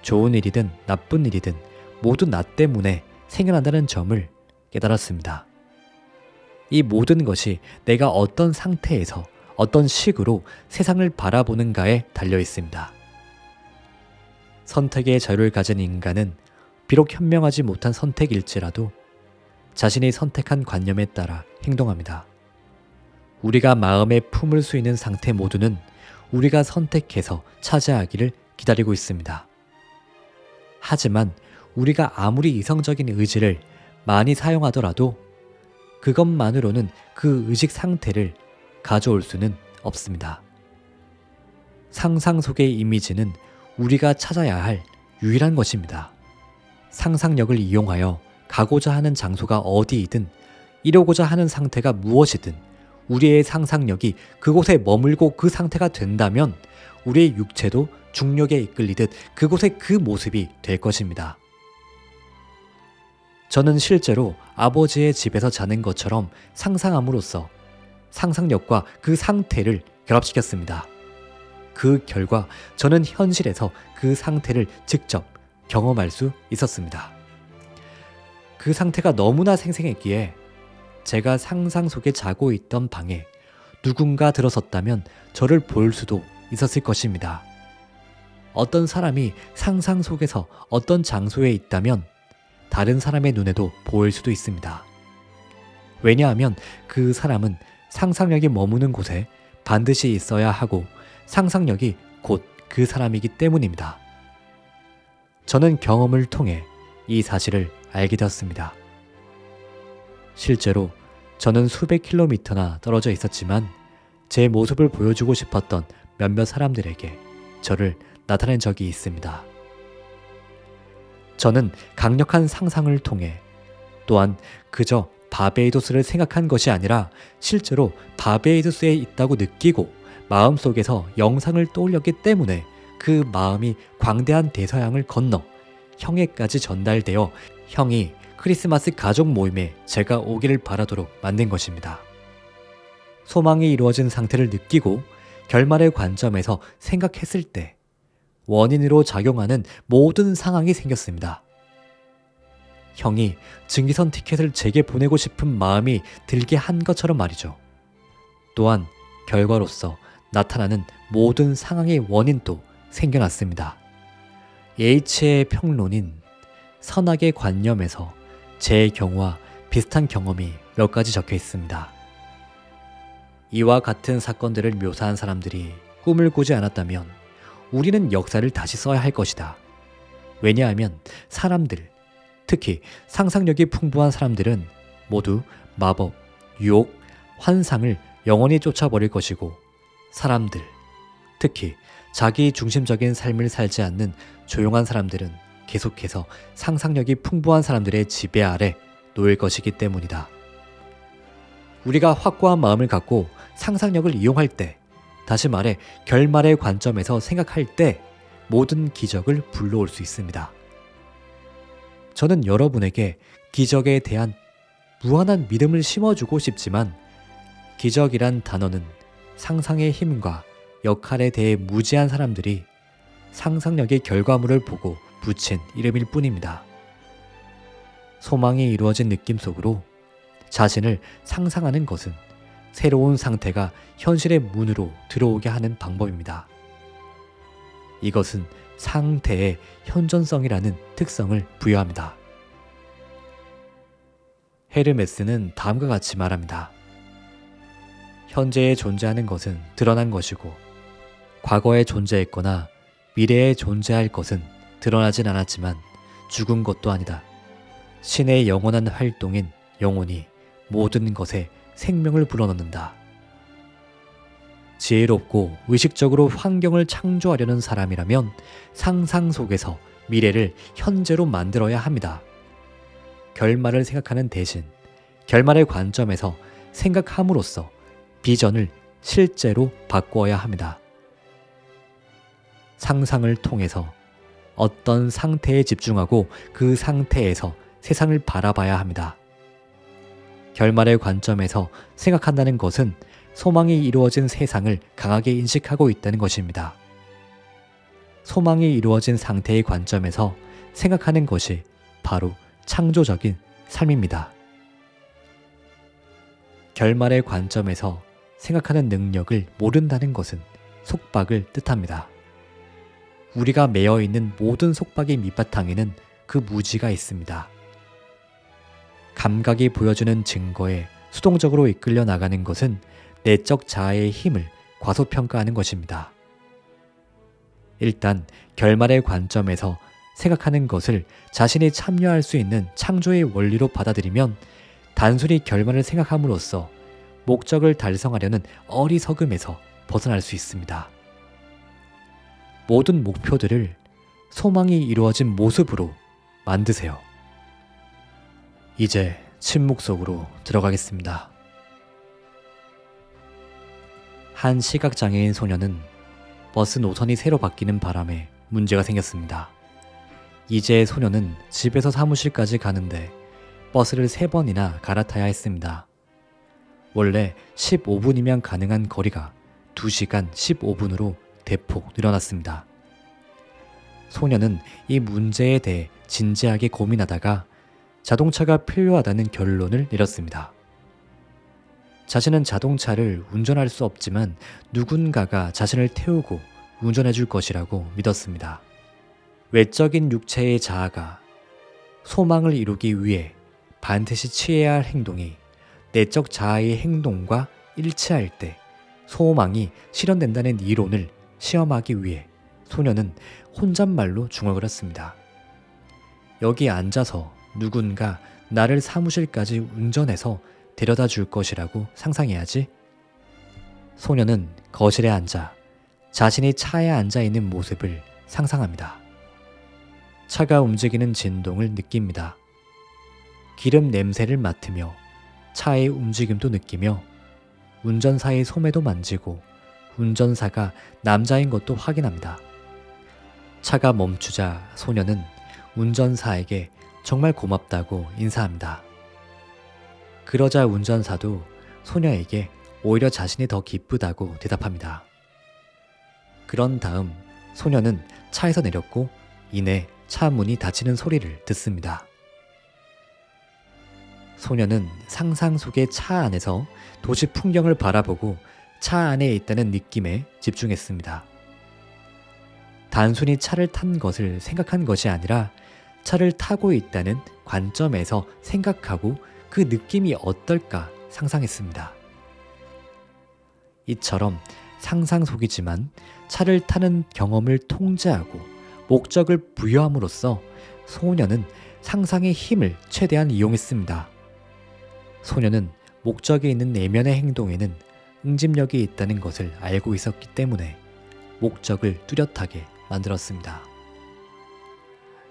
좋은 일이든 나쁜 일이든 모두 나 때문에 생겨난다는 점을 깨달았습니다. 이 모든 것이 내가 어떤 상태에서 어떤 식으로 세상을 바라보는가에 달려 있습니다. 선택의 자유를 가진 인간은 비록 현명하지 못한 선택일지라도 자신이 선택한 관념에 따라 행동합니다. 우리가 마음에 품을 수 있는 상태 모두는 우리가 선택해서 차지하기를 기다리고 있습니다. 하지만 우리가 아무리 이성적인 의지를 많이 사용하더라도 그것만으로는 그 의식 상태를 가져올 수는 없습니다. 상상 속의 이미지는 우리가 찾아야 할 유일한 것입니다. 상상력을 이용하여 가고자 하는 장소가 어디이든 이루고자 하는 상태가 무엇이든 우리의 상상력이 그곳에 머물고 그 상태가 된다면 우리의 육체도 중력에 이끌리듯 그곳의 그 모습이 될 것입니다. 저는 실제로 아버지의 집에서 자는 것처럼 상상함으로써 상상력과 그 상태를 결합시켰습니다. 그 결과 저는 현실에서 그 상태를 직접 경험할 수 있었습니다. 그 상태가 너무나 생생했기에 제가 상상 속에 자고 있던 방에 누군가 들어섰다면 저를 볼 수도 있었을 것입니다. 어떤 사람이 상상 속에서 어떤 장소에 있다면 다른 사람의 눈에도 보일 수도 있습니다. 왜냐하면 그 사람은 상상력이 머무는 곳에 반드시 있어야 하고 상상력이 곧 그 사람이기 때문입니다. 저는 경험을 통해 이 사실을 알게 되었습니다. 실제로 저는 수백 킬로미터나 떨어져 있었지만 제 모습을 보여주고 싶었던 몇몇 사람들에게 저를 나타낸 적이 있습니다. 저는 강력한 상상을 통해 또한 그저 바베이도스를 생각한 것이 아니라 실제로 바베이도스에 있다고 느끼고 마음속에서 영상을 떠올렸기 때문에 그 마음이 광대한 대서양을 건너 형에까지 전달되어 형이 크리스마스 가족 모임에 제가 오기를 바라도록 만든 것입니다. 소망이 이루어진 상태를 느끼고 결말의 관점에서 생각했을 때 원인으로 작용하는 모든 상황이 생겼습니다. 형이 증기선 티켓을 제게 보내고 싶은 마음이 들게 한 것처럼 말이죠. 또한 결과로서 나타나는 모든 상황의 원인도 생겨났습니다. H의 평론인 선악의 관념에서 제 경우와 비슷한 경험이 몇 가지 적혀 있습니다. 이와 같은 사건들을 묘사한 사람들이 꿈을 꾸지 않았다면 우리는 역사를 다시 써야 할 것이다. 왜냐하면 사람들, 특히 상상력이 풍부한 사람들은 모두 마법, 유혹, 환상을 영원히 쫓아버릴 것이고 사람들, 특히 자기 중심적인 삶을 살지 않는 조용한 사람들은 계속해서 상상력이 풍부한 사람들의 지배 아래 놓일 것이기 때문이다. 우리가 확고한 마음을 갖고 상상력을 이용할 때, 다시 말해 결말의 관점에서 생각할 때 모든 기적을 불러올 수 있습니다. 저는 여러분에게 기적에 대한 무한한 믿음을 심어주고 싶지만 기적이란 단어는 상상의 힘과 역할에 대해 무지한 사람들이 상상력의 결과물을 보고 붙인 이름일 뿐입니다. 소망이 이루어진 느낌 속으로 자신을 상상하는 것은 새로운 상태가 현실의 문으로 들어오게 하는 방법입니다. 이것은 상태의 현존성이라는 특성을 부여합니다. 헤르메스는 다음과 같이 말합니다. 현재에 존재하는 것은 드러난 것이고 과거에 존재했거나 미래에 존재할 것은 드러나진 않았지만 죽은 것도 아니다. 신의 영원한 활동인 영혼이 모든 것에 생명을 불어넣는다. 지혜롭고 의식적으로 환경을 창조하려는 사람이라면 상상 속에서 미래를 현재로 만들어야 합니다. 결말을 생각하는 대신 결말의 관점에서 생각함으로써 비전을 실제로 바꾸어야 합니다. 상상을 통해서 어떤 상태에 집중하고 그 상태에서 세상을 바라봐야 합니다. 결말의 관점에서 생각한다는 것은 소망이 이루어진 세상을 강하게 인식하고 있다는 것입니다. 소망이 이루어진 상태의 관점에서 생각하는 것이 바로 창조적인 삶입니다. 결말의 관점에서 생각하는 능력을 모른다는 것은 속박을 뜻합니다. 우리가 매여 있는 모든 속박의 밑바탕에는 그 무지가 있습니다. 감각이 보여주는 증거에 수동적으로 이끌려 나가는 것은 내적 자아의 힘을 과소평가하는 것입니다. 일단 결말의 관점에서 생각하는 것을 자신이 참여할 수 있는 창조의 원리로 받아들이면 단순히 결말을 생각함으로써 목적을 달성하려는 어리석음에서 벗어날 수 있습니다. 모든 목표들을 소망이 이루어진 모습으로 만드세요. 이제 침묵 속으로 들어가겠습니다. 한 시각장애인 소녀는 버스 노선이 새로 바뀌는 바람에 문제가 생겼습니다. 이제 소녀는 집에서 사무실까지 가는데 버스를 3번이나 갈아타야 했습니다. 원래 15분이면 가능한 거리가 2시간 15분으로 대폭 늘어났습니다. 소녀는 이 문제에 대해 진지하게 고민하다가 자동차가 필요하다는 결론을 내렸습니다. 자신은 자동차를 운전할 수 없지만 누군가가 자신을 태우고 운전해 줄 것이라고 믿었습니다. 외적인 육체의 자아가 소망을 이루기 위해 반드시 취해야 할 행동이 내적 자아의 행동과 일치할 때 소망이 실현된다는 이론을 시험하기 위해 소녀는 혼잣말로 중얼거렸습니다. 여기 앉아서 누군가 나를 사무실까지 운전해서 데려다 줄 것이라고 상상해야지. 소녀는 거실에 앉아 자신이 차에 앉아 있는 모습을 상상합니다. 차가 움직이는 진동을 느낍니다. 기름 냄새를 맡으며 차의 움직임도 느끼며 운전사의 소매도 만지고 운전사가 남자인 것도 확인합니다. 차가 멈추자 소녀는 운전사에게 정말 고맙다고 인사합니다. 그러자 운전사도 소녀에게 오히려 자신이 더 기쁘다고 대답합니다. 그런 다음 소녀는 차에서 내렸고 이내 차 문이 닫히는 소리를 듣습니다. 소녀는 상상 속의 차 안에서 도시 풍경을 바라보고 차 안에 있다는 느낌에 집중했습니다. 단순히 차를 탄 것을 생각한 것이 아니라 차를 타고 있다는 관점에서 생각하고 그 느낌이 어떨까 상상했습니다. 이처럼 상상 속이지만 차를 타는 경험을 통제하고 목적을 부여함으로써 소녀는 상상의 힘을 최대한 이용했습니다. 소녀는 목적이 있는 내면의 행동에는 응집력이 있다는 것을 알고 있었기 때문에 목적을 뚜렷하게 만들었습니다.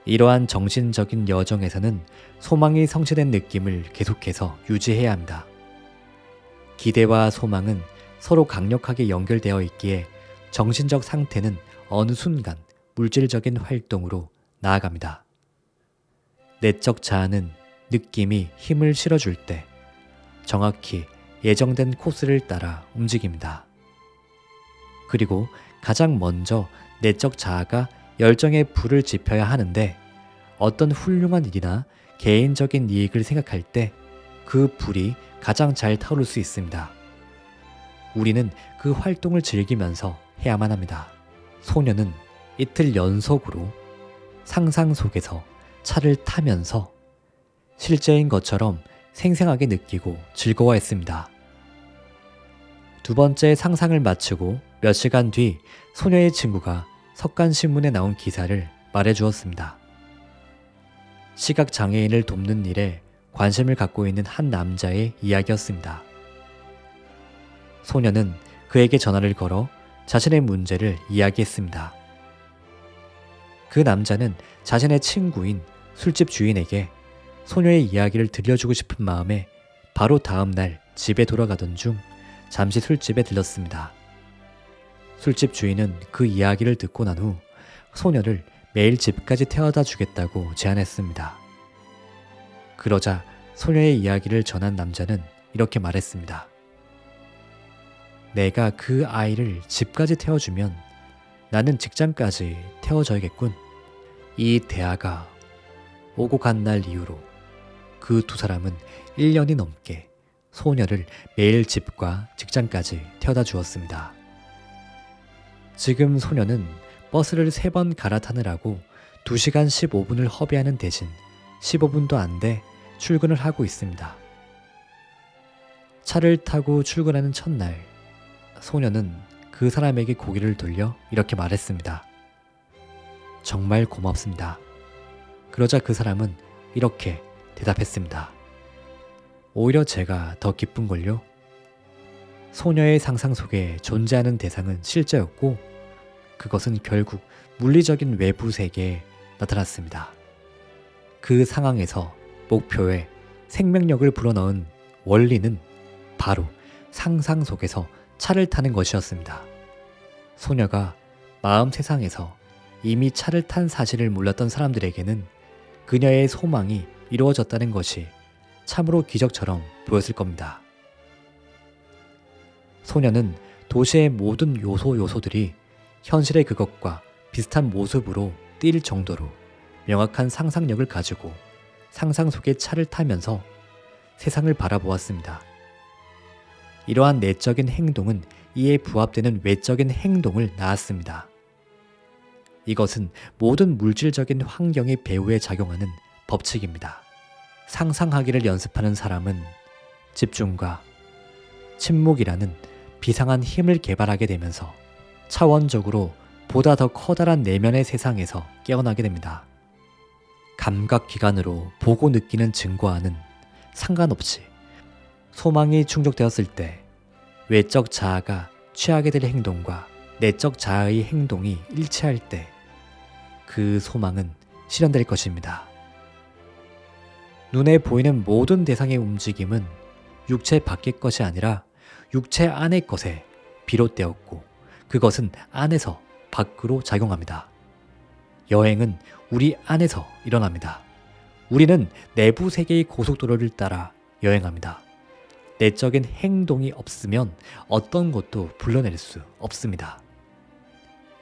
이러한 정신적인 여정에서는 소망이 성취된 느낌을 계속해서 유지해야 합니다. 기대와 소망은 서로 강력하게 연결되어 있기에 정신적 상태는 어느 순간 물질적인 활동으로 나아갑니다. 내적 자아는 느낌이 힘을 실어줄 때 정확히 예정된 코스를 따라 움직입니다. 그리고 가장 먼저 내적 자아가 열정의 불을 지펴야 하는데 어떤 훌륭한 일이나 개인적인 이익을 생각할 때 그 불이 가장 잘 타오를 수 있습니다. 우리는 그 활동을 즐기면서 해야만 합니다. 소녀는 이틀 연속으로 상상 속에서 차를 타면서 실제인 것처럼 생생하게 느끼고 즐거워했습니다. 두 번째 상상을 마치고 몇 시간 뒤 소녀의 친구가 석간신문에 나온 기사를 말해주었습니다. 시각장애인을 돕는 일에 관심을 갖고 있는 한 남자의 이야기였습니다. 소녀는 그에게 전화를 걸어 자신의 문제를 이야기했습니다. 그 남자는 자신의 친구인 술집 주인에게 소녀의 이야기를 들려주고 싶은 마음에 바로 다음 날 집에 돌아가던 중 잠시 술집에 들렀습니다. 술집 주인은 그 이야기를 듣고 난 후 소녀를 매일 집까지 태워다 주겠다고 제안했습니다. 그러자 소녀의 이야기를 전한 남자는 이렇게 말했습니다. 내가 그 아이를 집까지 태워주면 나는 직장까지 태워줘야겠군. 이 대화가 오고 간 날 이후로 그 두 사람은 1년이 넘게 소녀를 매일 집과 직장까지 태워다 주었습니다. 지금 소녀는 버스를 3번 갈아타느라고 2시간 15분을 허비하는 대신 15분도 안 돼 출근을 하고 있습니다. 차를 타고 출근하는 첫날, 소녀는 그 사람에게 고개를 돌려 이렇게 말했습니다. 정말 고맙습니다. 그러자 그 사람은 이렇게 대답했습니다. 오히려 제가 더 기쁜걸요. 소녀의 상상 속에 존재하는 대상은 실제였고 그것은 결국 물리적인 외부 세계에 나타났습니다. 그 상황에서 목표에 생명력을 불어넣은 원리는 바로 상상 속에서 차를 타는 것이었습니다. 소녀가 마음 세상에서 이미 차를 탄 사실을 몰랐던 사람들에게는 그녀의 소망이 이루어졌다는 것이 참으로 기적처럼 보였을 겁니다. 소녀는 도시의 모든 요소들이 현실의 그것과 비슷한 모습으로 뛸 정도로 명확한 상상력을 가지고 상상 속의 차를 타면서 세상을 바라보았습니다. 이러한 내적인 행동은 이에 부합되는 외적인 행동을 낳았습니다. 이것은 모든 물질적인 환경의 배후에 작용하는 법칙입니다. 상상하기를 연습하는 사람은 집중과 침묵이라는 비상한 힘을 개발하게 되면서 차원적으로 보다 더 커다란 내면의 세상에서 깨어나게 됩니다. 감각기관으로 보고 느끼는 증거와는 상관없이 소망이 충족되었을 때 외적 자아가 취하게 될 행동과 내적 자아의 행동이 일치할 때 그 소망은 실현될 것입니다. 눈에 보이는 모든 대상의 움직임은 육체 밖의 것이 아니라 육체 안의 것에 비롯되었고 그것은 안에서 밖으로 작용합니다. 여행은 우리 안에서 일어납니다. 우리는 내부 세계의 고속도로를 따라 여행합니다. 내적인 행동이 없으면 어떤 것도 불러낼 수 없습니다.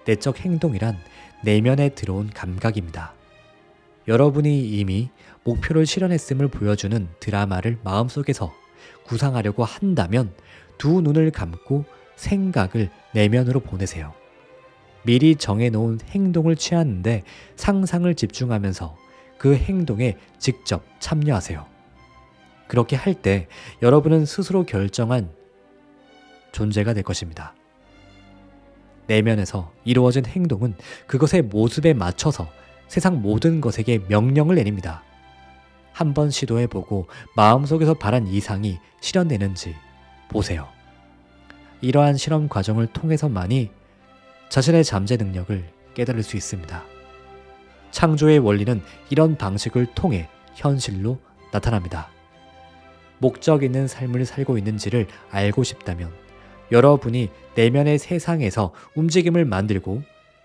내적 행동이란 내면에 들어온 감각입니다. 여러분이 이미 목표를 실현했음을 보여주는 드라마를 마음속에서 구상하려고 한다면 두 눈을 감고 생각을 내면으로 보내세요. 미리 정해놓은 행동을 취하는데 상상을 집중하면서 그 행동에 직접 참여하세요. 그렇게 할 때 여러분은 스스로 결정한 존재가 될 것입니다. 내면에서 이루어진 행동은 그것의 모습에 맞춰서 세상 모든 것에게 명령을 내립니다. 한번 시도해보고 마음속에서 바란 이상이 실현되는지 보세요. 이러한 실험 과정을 통해서만이 자신의 잠재 능력을 깨달을 수 있습니다. 창조의 원리는 이런 방식을 통해 현실로 나타납니다. 목적 있는 삶을 살고 있는지를 알고 싶다면 여러분이 내면의 세상에서 움직임을 만들고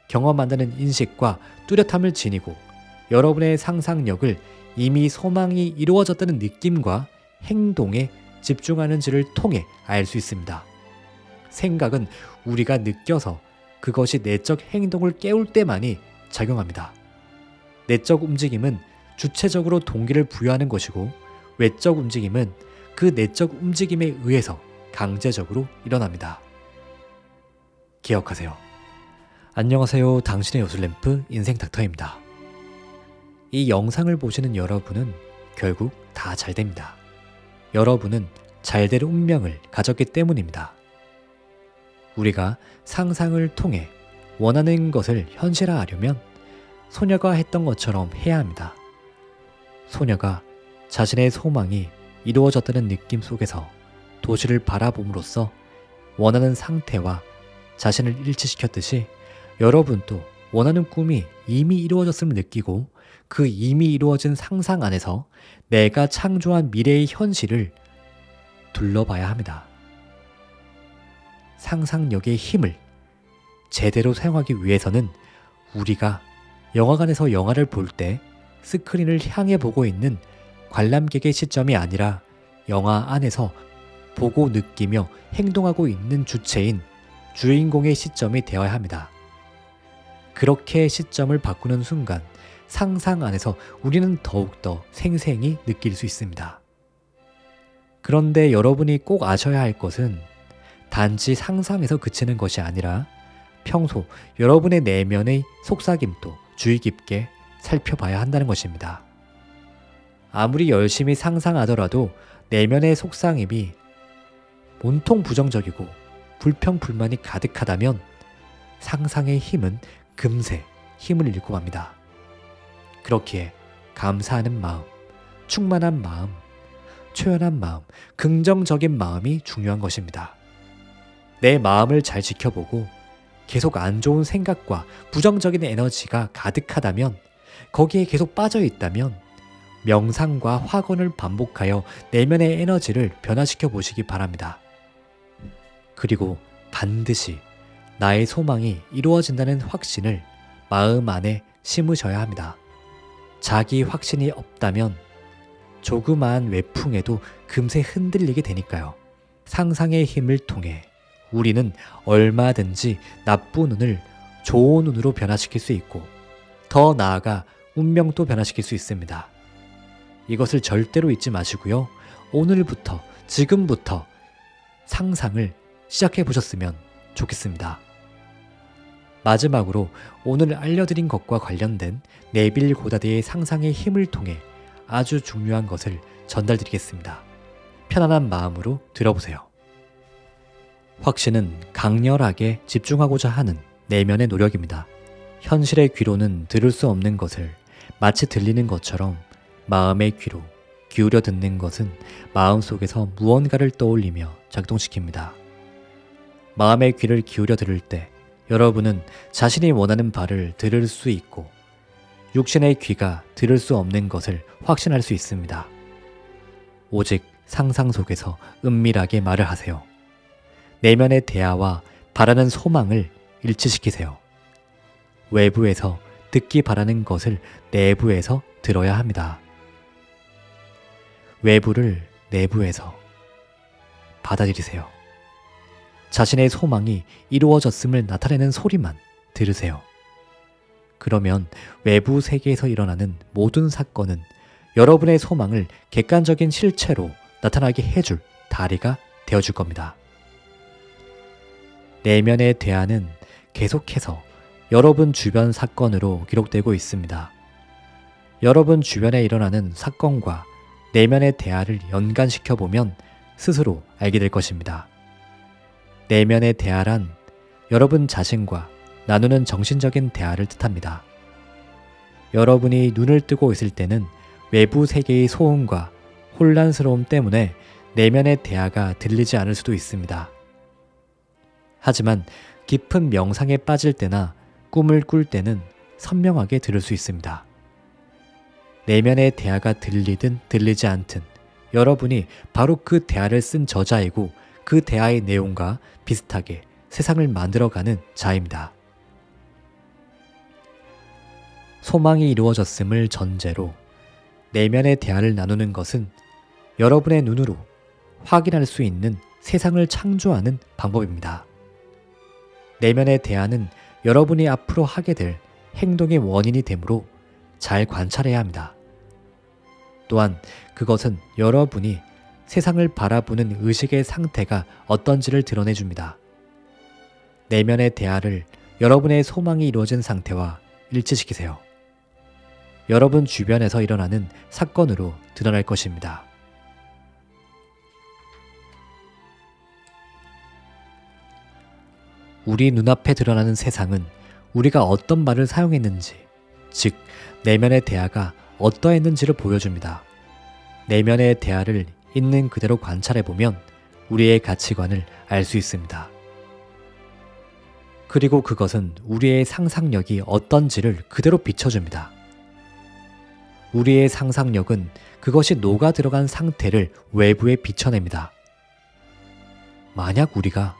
경험한다는 인식과 뚜렷함을 지니고 여러분의 상상력을 이미 소망이 이루어졌다는 느낌과 행동에 집중하는지를 통해 알 수 있습니다. 생각은 우리가 느껴서 그것이 내적 행동을 깨울 때만이 작용합니다. 내적 움직임은 주체적으로 동기를 부여하는 것이고 외적 움직임은 그 내적 움직임에 의해서 강제적으로 일어납니다. 기억하세요. 안녕하세요. 당신의 요술램프 인생닥터입니다. 이 영상을 보시는 여러분은 결국 다 잘 됩니다. 여러분은 잘될 운명을 가졌기 때문입니다. 우리가 상상을 통해 원하는 것을 현실화하려면 소녀가 했던 것처럼 해야 합니다. 소녀가 자신의 소망이 이루어졌다는 느낌 속에서 도시를 바라봄으로써 원하는 상태와 자신을 일치시켰듯이 여러분도 원하는 꿈이 이미 이루어졌음을 느끼고 그 이미 이루어진 상상 안에서 내가 창조한 미래의 현실을 둘러봐야 합니다. 상상력의 힘을 제대로 사용하기 위해서는 우리가 영화관에서 영화를 볼 때 스크린을 향해 보고 있는 관람객의 시점이 아니라 영화 안에서 보고 느끼며 행동하고 있는 주체인 주인공의 시점이 되어야 합니다. 그렇게 시점을 바꾸는 순간 상상 안에서 우리는 더욱더 생생히 느낄 수 있습니다. 그런데 여러분이 꼭 아셔야 할 것은 단지 상상에서 그치는 것이 아니라 평소 여러분의 내면의 속삭임도 주의 깊게 살펴봐야 한다는 것입니다. 아무리 열심히 상상하더라도 내면의 속삭임이 온통 부정적이고 불평불만이 가득하다면 상상의 힘은 금세 힘을 잃고 맙니다. 그렇기에 감사하는 마음, 충만한 마음, 초연한 마음, 긍정적인 마음이 중요한 것입니다. 내 마음을 잘 지켜보고 계속 안 좋은 생각과 부정적인 에너지가 가득하다면, 거기에 계속 빠져 있다면 명상과 화관을 반복하여 내면의 에너지를 변화시켜 보시기 바랍니다. 그리고 반드시 나의 소망이 이루어진다는 확신을 마음 안에 심으셔야 합니다. 자기 확신이 없다면 조그마한 외풍에도 금세 흔들리게 되니까요. 상상의 힘을 통해 우리는 얼마든지 나쁜 운을 좋은 운으로 변화시킬 수 있고 더 나아가 운명도 변화시킬 수 있습니다. 이것을 절대로 잊지 마시고요. 오늘부터, 지금부터 상상을 시작해 보셨으면 좋겠습니다. 마지막으로 오늘 알려드린 것과 관련된 네빌 고다드의 상상의 힘을 통해 아주 중요한 것을 전달드리겠습니다. 편안한 마음으로 들어보세요. 확신은 강렬하게 집중하고자 하는 내면의 노력입니다. 현실의 귀로는 들을 수 없는 것을 마치 들리는 것처럼 마음의 귀로 기울여 듣는 것은 마음속에서 무언가를 떠올리며 작동시킵니다. 마음의 귀를 기울여 들을 때 여러분은 자신이 원하는 바를 들을 수 있고 육신의 귀가 들을 수 없는 것을 확신할 수 있습니다. 오직 상상 속에서 은밀하게 말을 하세요. 내면의 대화와 바라는 소망을 일치시키세요. 외부에서 듣기 바라는 것을 내부에서 들어야 합니다. 외부를 내부에서, 받아들이세요. 자신의 소망이 이루어졌음을 나타내는 소리만 들으세요. 그러면 외부 세계에서 일어나는 모든 사건은 여러분의 소망을 객관적인 실체로 나타나게 해줄 다리가 되어줄 겁니다. 내면의 대안은 계속해서 여러분 주변 사건으로 기록되고 있습니다. 여러분 주변에 일어나는 사건과 내면의 대화를 연관시켜 보면 스스로 알게 될 것입니다. 내면의 대화란 여러분 자신과 나누는 정신적인 대화를 뜻합니다. 여러분이 눈을 뜨고 있을 때는 외부 세계의 소음과 혼란스러움 때문에 내면의 대화가 들리지 않을 수도 있습니다. 하지만 깊은 명상에 빠질 때나 꿈을 꿀 때는 선명하게 들을 수 있습니다. 내면의 대화가 들리든 들리지 않든 여러분이 바로 그 대화를 쓴 저자이고 그 대화의 내용과 비슷하게 세상을 만들어가는 자입니다. 소망이 이루어졌음을 전제로 내면의 대화를 나누는 것은 여러분의 눈으로 확인할 수 있는 세상을 창조하는 방법입니다. 내면의 대화는 여러분이 앞으로 하게 될 행동의 원인이 되므로 잘 관찰해야 합니다. 또한 그것은 여러분이 세상을 바라보는 의식의 상태가 어떤지를 드러내줍니다. 내면의 대화를 여러분의 소망이 이루어진 상태와 일치시키세요. 여러분 주변에서 일어나는 사건으로 드러날 것입니다. 우리 눈앞에 드러나는 세상은 우리가 어떤 말을 사용했는지, 즉 내면의 대화가 어떠했는지를 보여줍니다. 내면의 대화를 있는 그대로 관찰해보면 우리의 가치관을 알 수 있습니다. 그리고 그것은 우리의 상상력이 어떤지를 그대로 비춰줍니다. 우리의 상상력은 그것이 녹아 들어간 상태를 외부에 비춰냅니다. 만약 우리가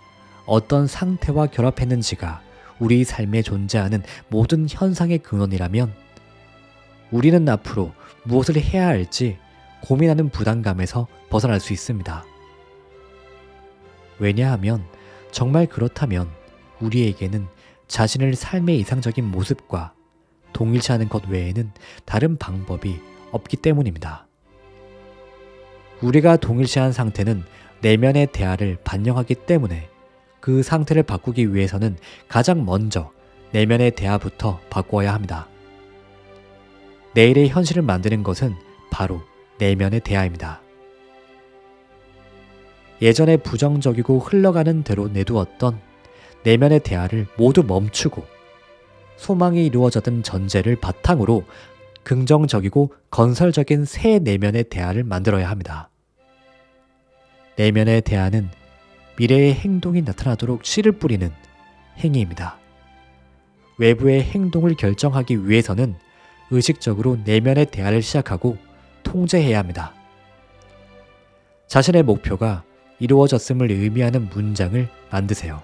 어떤 상태와 결합했는지가 우리 삶에 존재하는 모든 현상의 근원이라면 우리는 앞으로 무엇을 해야 할지 고민하는 부담감에서 벗어날 수 있습니다. 왜냐하면 정말 그렇다면 우리에게는 자신을 삶의 이상적인 모습과 동일시하는 것 외에는 다른 방법이 없기 때문입니다. 우리가 동일시한 상태는 내면의 대화를 반영하기 때문에 그 상태를 바꾸기 위해서는 가장 먼저 내면의 대화부터 바꿔야 합니다. 내일의 현실을 만드는 것은 바로 내면의 대화입니다. 예전에 부정적이고 흘러가는 대로 내두었던 내면의 대화를 모두 멈추고 소망이 이루어졌던 전제를 바탕으로 긍정적이고 건설적인 새 내면의 대화를 만들어야 합니다. 내면의 대화는 미래의 행동이 나타나도록 씨를 뿌리는 행위입니다. 외부의 행동을 결정하기 위해서는 의식적으로 내면의 대화를 시작하고 통제해야 합니다. 자신의 목표가 이루어졌음을 의미하는 문장을 만드세요.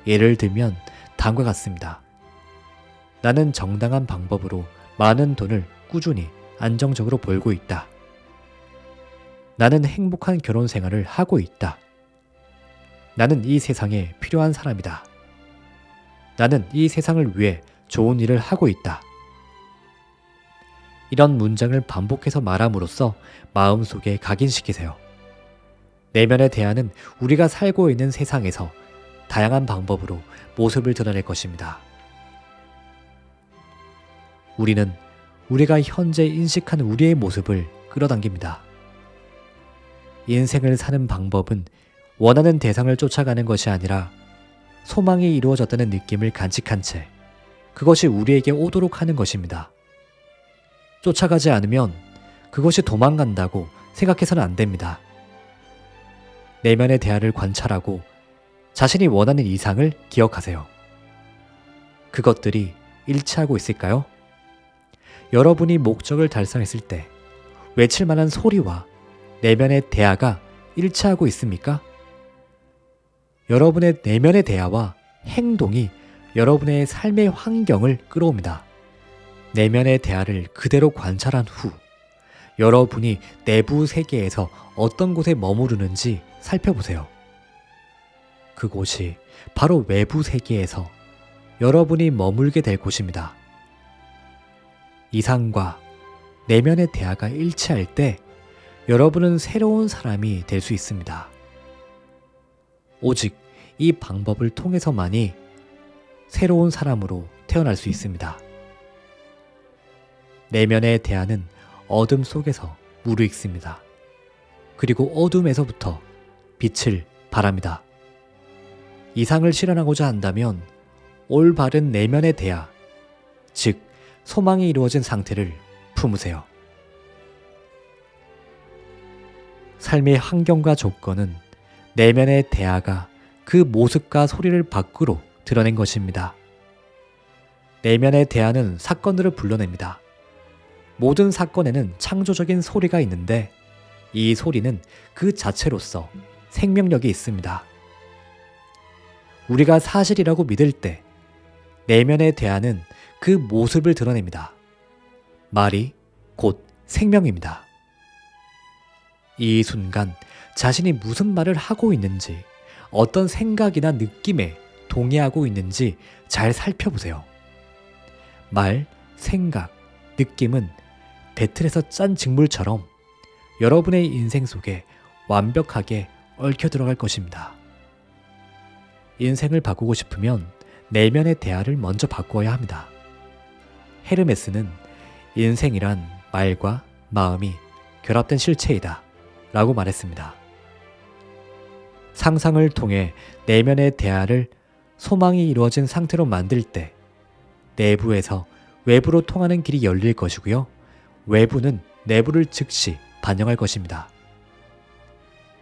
예를 들면 다음과 같습니다. 나는 정당한 방법으로 많은 돈을 꾸준히 안정적으로 벌고 있다. 나는 행복한 결혼 생활을 하고 있다. 나는 이 세상에 필요한 사람이다. 나는 이 세상을 위해 좋은 일을 하고 있다. 이런 문장을 반복해서 말함으로써 마음속에 각인시키세요. 내면의 대화는 우리가 살고 있는 세상에서 다양한 방법으로 모습을 드러낼 것입니다. 우리는 우리가 현재 인식한 우리의 모습을 끌어당깁니다. 인생을 사는 방법은 원하는 대상을 쫓아가는 것이 아니라 소망이 이루어졌다는 느낌을 간직한 채 그것이 우리에게 오도록 하는 것입니다. 쫓아가지 않으면 그것이 도망간다고 생각해서는 안 됩니다. 내면의 대화를 관찰하고 자신이 원하는 이상을 기억하세요. 그것들이 일치하고 있을까요? 여러분이 목적을 달성했을 때 외칠 만한 소리와 내면의 대화가 일치하고 있습니까? 여러분의 내면의 대화와 행동이 여러분의 삶의 환경을 끌어옵니다. 내면의 대화를 그대로 관찰한 후 여러분이 내부 세계에서 어떤 곳에 머무르는지 살펴보세요. 그곳이 바로 외부 세계에서 여러분이 머물게 될 곳입니다. 이상과 내면의 대화가 일치할 때 여러분은 새로운 사람이 될 수 있습니다. 오직 이 방법을 통해서만이 새로운 사람으로 태어날 수 있습니다. 내면의 대화는 어둠 속에서 무르익습니다. 그리고 어둠에서부터 빛을 발합니다. 이상을 실현하고자 한다면 올바른 내면의 대화, 즉 소망이 이루어진 상태를 품으세요. 삶의 환경과 조건은 내면의 대화가 그 모습과 소리를 밖으로 드러낸 것입니다. 내면의 대화는 사건들을 불러냅니다. 모든 사건에는 창조적인 소리가 있는데 이 소리는 그 자체로서 생명력이 있습니다. 우리가 사실이라고 믿을 때 내면의 대화는 그 모습을 드러냅니다. 말이 곧 생명입니다. 이 순간 자신이 무슨 말을 하고 있는지, 어떤 생각이나 느낌에 동의하고 있는지 잘 살펴보세요. 말, 생각, 느낌은 배틀에서 짠 직물처럼 여러분의 인생 속에 완벽하게 얽혀 들어갈 것입니다. 인생을 바꾸고 싶으면 내면의 대화를 먼저 바꿔야 합니다. 헤르메스는 인생이란 말과 마음이 결합된 실체이다 라고 말했습니다. 상상을 통해 내면의 대화를 소망이 이루어진 상태로 만들 때 내부에서 외부로 통하는 길이 열릴 것이고요. 외부는 내부를 즉시 반영할 것입니다.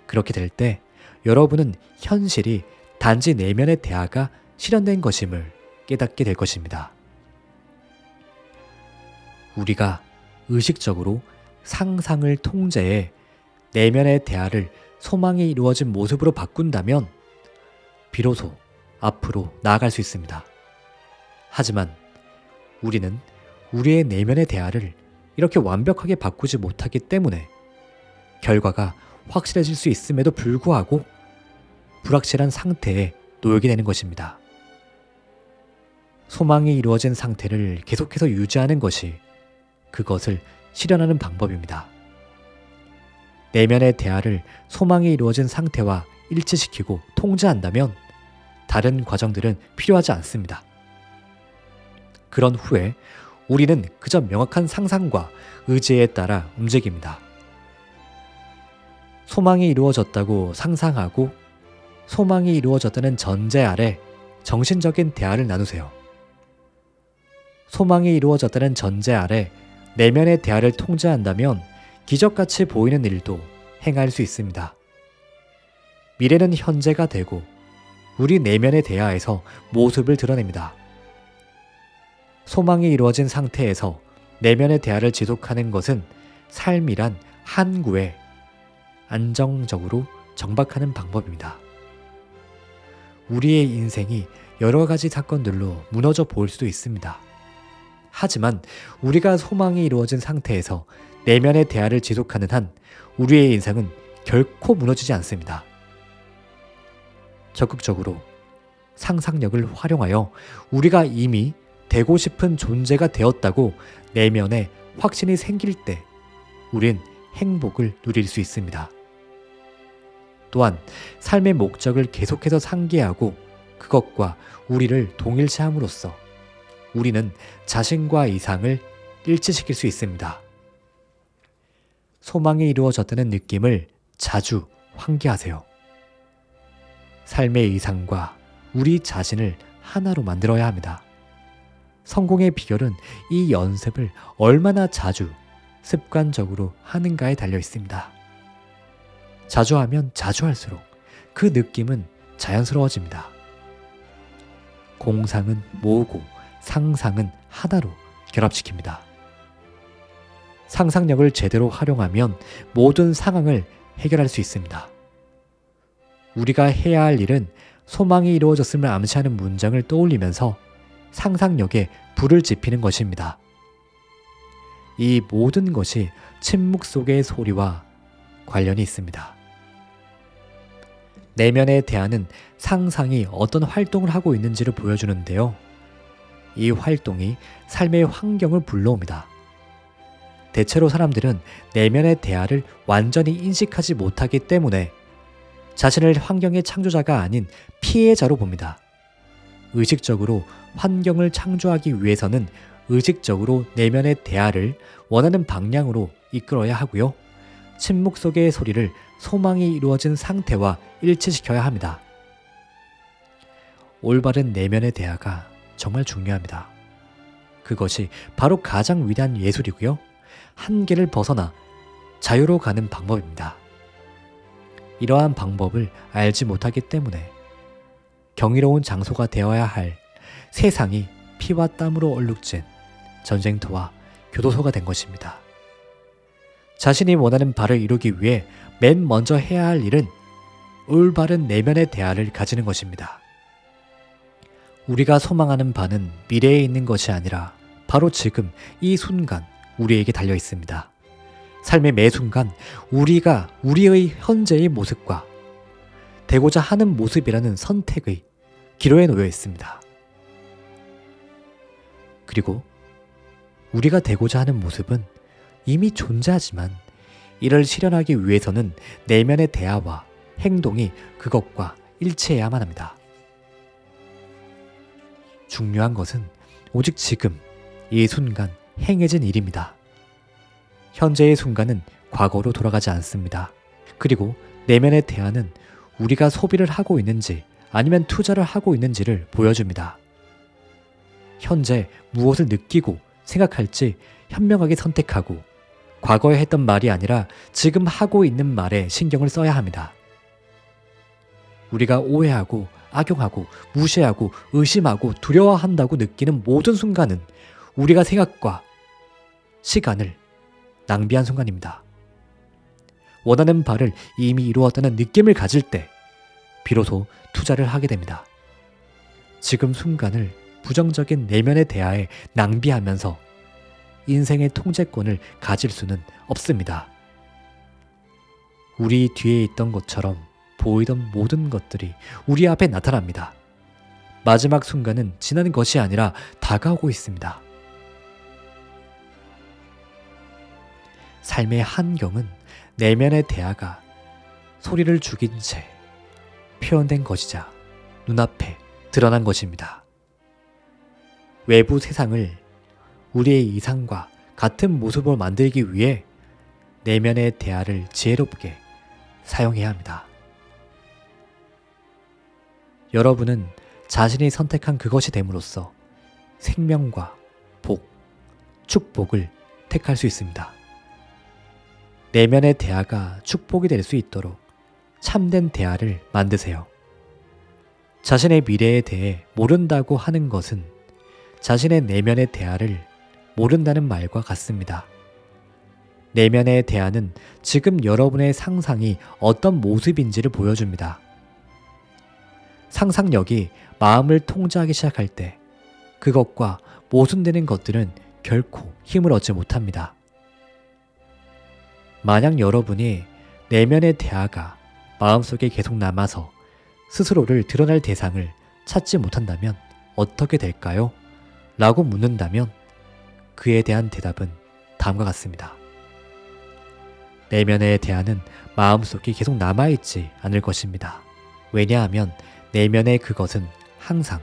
그렇게 될 때 여러분은 현실이 단지 내면의 대화가 실현된 것임을 깨닫게 될 것입니다. 우리가 의식적으로 상상을 통제해 내면의 대화를 소망이 이루어진 모습으로 바꾼다면 비로소 앞으로 나아갈 수 있습니다. 하지만 우리는 우리의 내면의 대화를 이렇게 완벽하게 바꾸지 못하기 때문에 결과가 확실해질 수 있음에도 불구하고 불확실한 상태에 놓이게 되는 것입니다. 소망이 이루어진 상태를 계속해서 유지하는 것이 그것을 실현하는 방법입니다. 내면의 대화를 소망이 이루어진 상태와 일치시키고 통제한다면 다른 과정들은 필요하지 않습니다. 그런 후에 우리는 그저 명확한 상상과 의지에 따라 움직입니다. 소망이 이루어졌다고 상상하고 소망이 이루어졌다는 전제 아래 정신적인 대화를 나누세요. 소망이 이루어졌다는 전제 아래 내면의 대화를 통제한다면 기적같이 보이는 일도 행할 수 있습니다. 미래는 현재가 되고 우리 내면의 대화에서 모습을 드러냅니다. 소망이 이루어진 상태에서 내면의 대화를 지속하는 것은 삶이란 항구에 안정적으로 정박하는 방법입니다. 우리의 인생이 여러 가지 사건들로 무너져 보일 수도 있습니다. 하지만 우리가 소망이 이루어진 상태에서 내면의 대화를 지속하는 한 우리의 인생은 결코 무너지지 않습니다. 적극적으로 상상력을 활용하여 우리가 이미 되고 싶은 존재가 되었다고 내면에 확신이 생길 때 우린 행복을 누릴 수 있습니다. 또한 삶의 목적을 계속해서 상기하고 그것과 우리를 동일시함으로써 우리는 자신과 이상을 일치시킬 수 있습니다. 소망이 이루어졌다는 느낌을 자주 환기하세요. 삶의 이상과 우리 자신을 하나로 만들어야 합니다. 성공의 비결은 이 연습을 얼마나 자주 습관적으로 하는가에 달려 있습니다. 자주 하면 자주 할수록 그 느낌은 자연스러워집니다. 공상은 모으고 상상은 하나로 결합시킵니다. 상상력을 제대로 활용하면 모든 상황을 해결할 수 있습니다. 우리가 해야 할 일은 소망이 이루어졌음을 암시하는 문장을 떠올리면서 상상력에 불을 지피는 것입니다. 이 모든 것이 침묵 속의 소리와 관련이 있습니다. 내면의 대안은 상상이 어떤 활동을 하고 있는지를 보여주는데요. 이 활동이 삶의 환경을 불러옵니다. 대체로 사람들은 내면의 대화를 완전히 인식하지 못하기 때문에 자신을 환경의 창조자가 아닌 피해자로 봅니다. 의식적으로 환경을 창조하기 위해서는 의식적으로 내면의 대화를 원하는 방향으로 이끌어야 하고요. 침묵 속의 소리를 소망이 이루어진 상태와 일치시켜야 합니다. 올바른 내면의 대화가 정말 중요합니다. 그것이 바로 가장 위대한 예술이고요. 한계를 벗어나 자유로 가는 방법입니다. 이러한 방법을 알지 못하기 때문에 경이로운 장소가 되어야 할 세상이 피와 땀으로 얼룩진 전쟁터와 교도소가 된 것입니다. 자신이 원하는 바를 이루기 위해 맨 먼저 해야 할 일은 올바른 내면의 대화를 가지는 것입니다. 우리가 소망하는 바는 미래에 있는 것이 아니라 바로 지금 이 순간 우리에게 달려 있습니다. 삶의 매 순간 우리가 우리의 현재의 모습과 되고자 하는 모습이라는 선택의 기로에 놓여 있습니다. 그리고 우리가 되고자 하는 모습은 이미 존재하지만 이를 실현하기 위해서는 내면의 대화와 행동이 그것과 일치해야만 합니다. 중요한 것은 오직 지금 이 순간 행해진 일입니다. 현재의 순간은 과거로 돌아가지 않습니다. 그리고 내면의 대화는 우리가 소비를 하고 있는지 아니면 투자를 하고 있는지를 보여줍니다. 현재 무엇을 느끼고 생각할지 현명하게 선택하고 과거에 했던 말이 아니라 지금 하고 있는 말에 신경을 써야 합니다. 우리가 오해하고 악용하고 무시하고 의심하고 두려워한다고 느끼는 모든 순간은 우리가 생각과 시간을 낭비한 순간입니다. 원하는 바를 이미 이루었다는 느낌을 가질 때 비로소 투자를 하게 됩니다. 지금 순간을 부정적인 내면의 대화에 낭비하면서 인생의 통제권을 가질 수는 없습니다. 우리 뒤에 있던 것처럼 보이던 모든 것들이 우리 앞에 나타납니다. 마지막 순간은 지나는 것이 아니라 다가오고 있습니다. 삶의 한경은 내면의 대화가 소리를 죽인 채 표현된 것이자 눈앞에 드러난 것입니다. 외부 세상을 우리의 이상과 같은 모습으로 만들기 위해 내면의 대화를 지혜롭게 사용해야 합니다. 여러분은 자신이 선택한 그것이 됨으로써 생명과 복, 축복을 택할 수 있습니다. 내면의 대화가 축복이 될 수 있도록 참된 대화를 만드세요. 자신의 미래에 대해 모른다고 하는 것은 자신의 내면의 대화를 모른다는 말과 같습니다. 내면의 대화는 지금 여러분의 상상이 어떤 모습인지를 보여줍니다. 상상력이 마음을 통제하기 시작할 때 그것과 모순되는 것들은 결코 힘을 얻지 못합니다. 만약 여러분이 내면의 대화가 마음속에 계속 남아서 스스로를 드러낼 대상을 찾지 못한다면 어떻게 될까요? 라고 묻는다면 그에 대한 대답은 다음과 같습니다. 내면의 대화는 마음속에 계속 남아있지 않을 것입니다. 왜냐하면 내면의 그것은 항상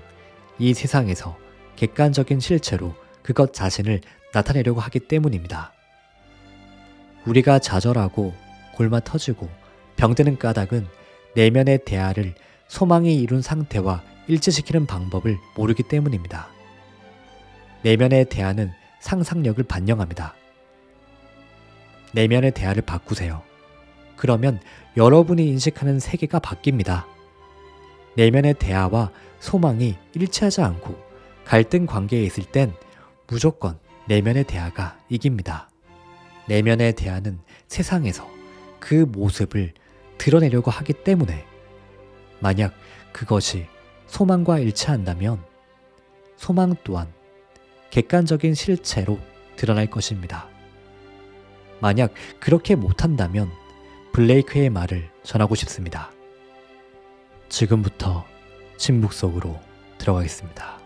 이 세상에서 객관적인 실체로 그것 자신을 나타내려고 하기 때문입니다. 우리가 좌절하고 골마 터지고 병드는 까닭은 내면의 대화를 소망이 이룬 상태와 일치시키는 방법을 모르기 때문입니다. 내면의 대화는 상상력을 반영합니다. 내면의 대화를 바꾸세요. 그러면 여러분이 인식하는 세계가 바뀝니다. 내면의 대화와 소망이 일치하지 않고 갈등 관계에 있을 땐 무조건 내면의 대화가 이깁니다. 내면의 대화는 세상에서 그 모습을 드러내려고 하기 때문에 만약 그것이 소망과 일치한다면 소망 또한 객관적인 실체로 드러날 것입니다. 만약 그렇게 못한다면 블레이크의 말을 전하고 싶습니다. 지금부터 침묵 속으로 들어가겠습니다.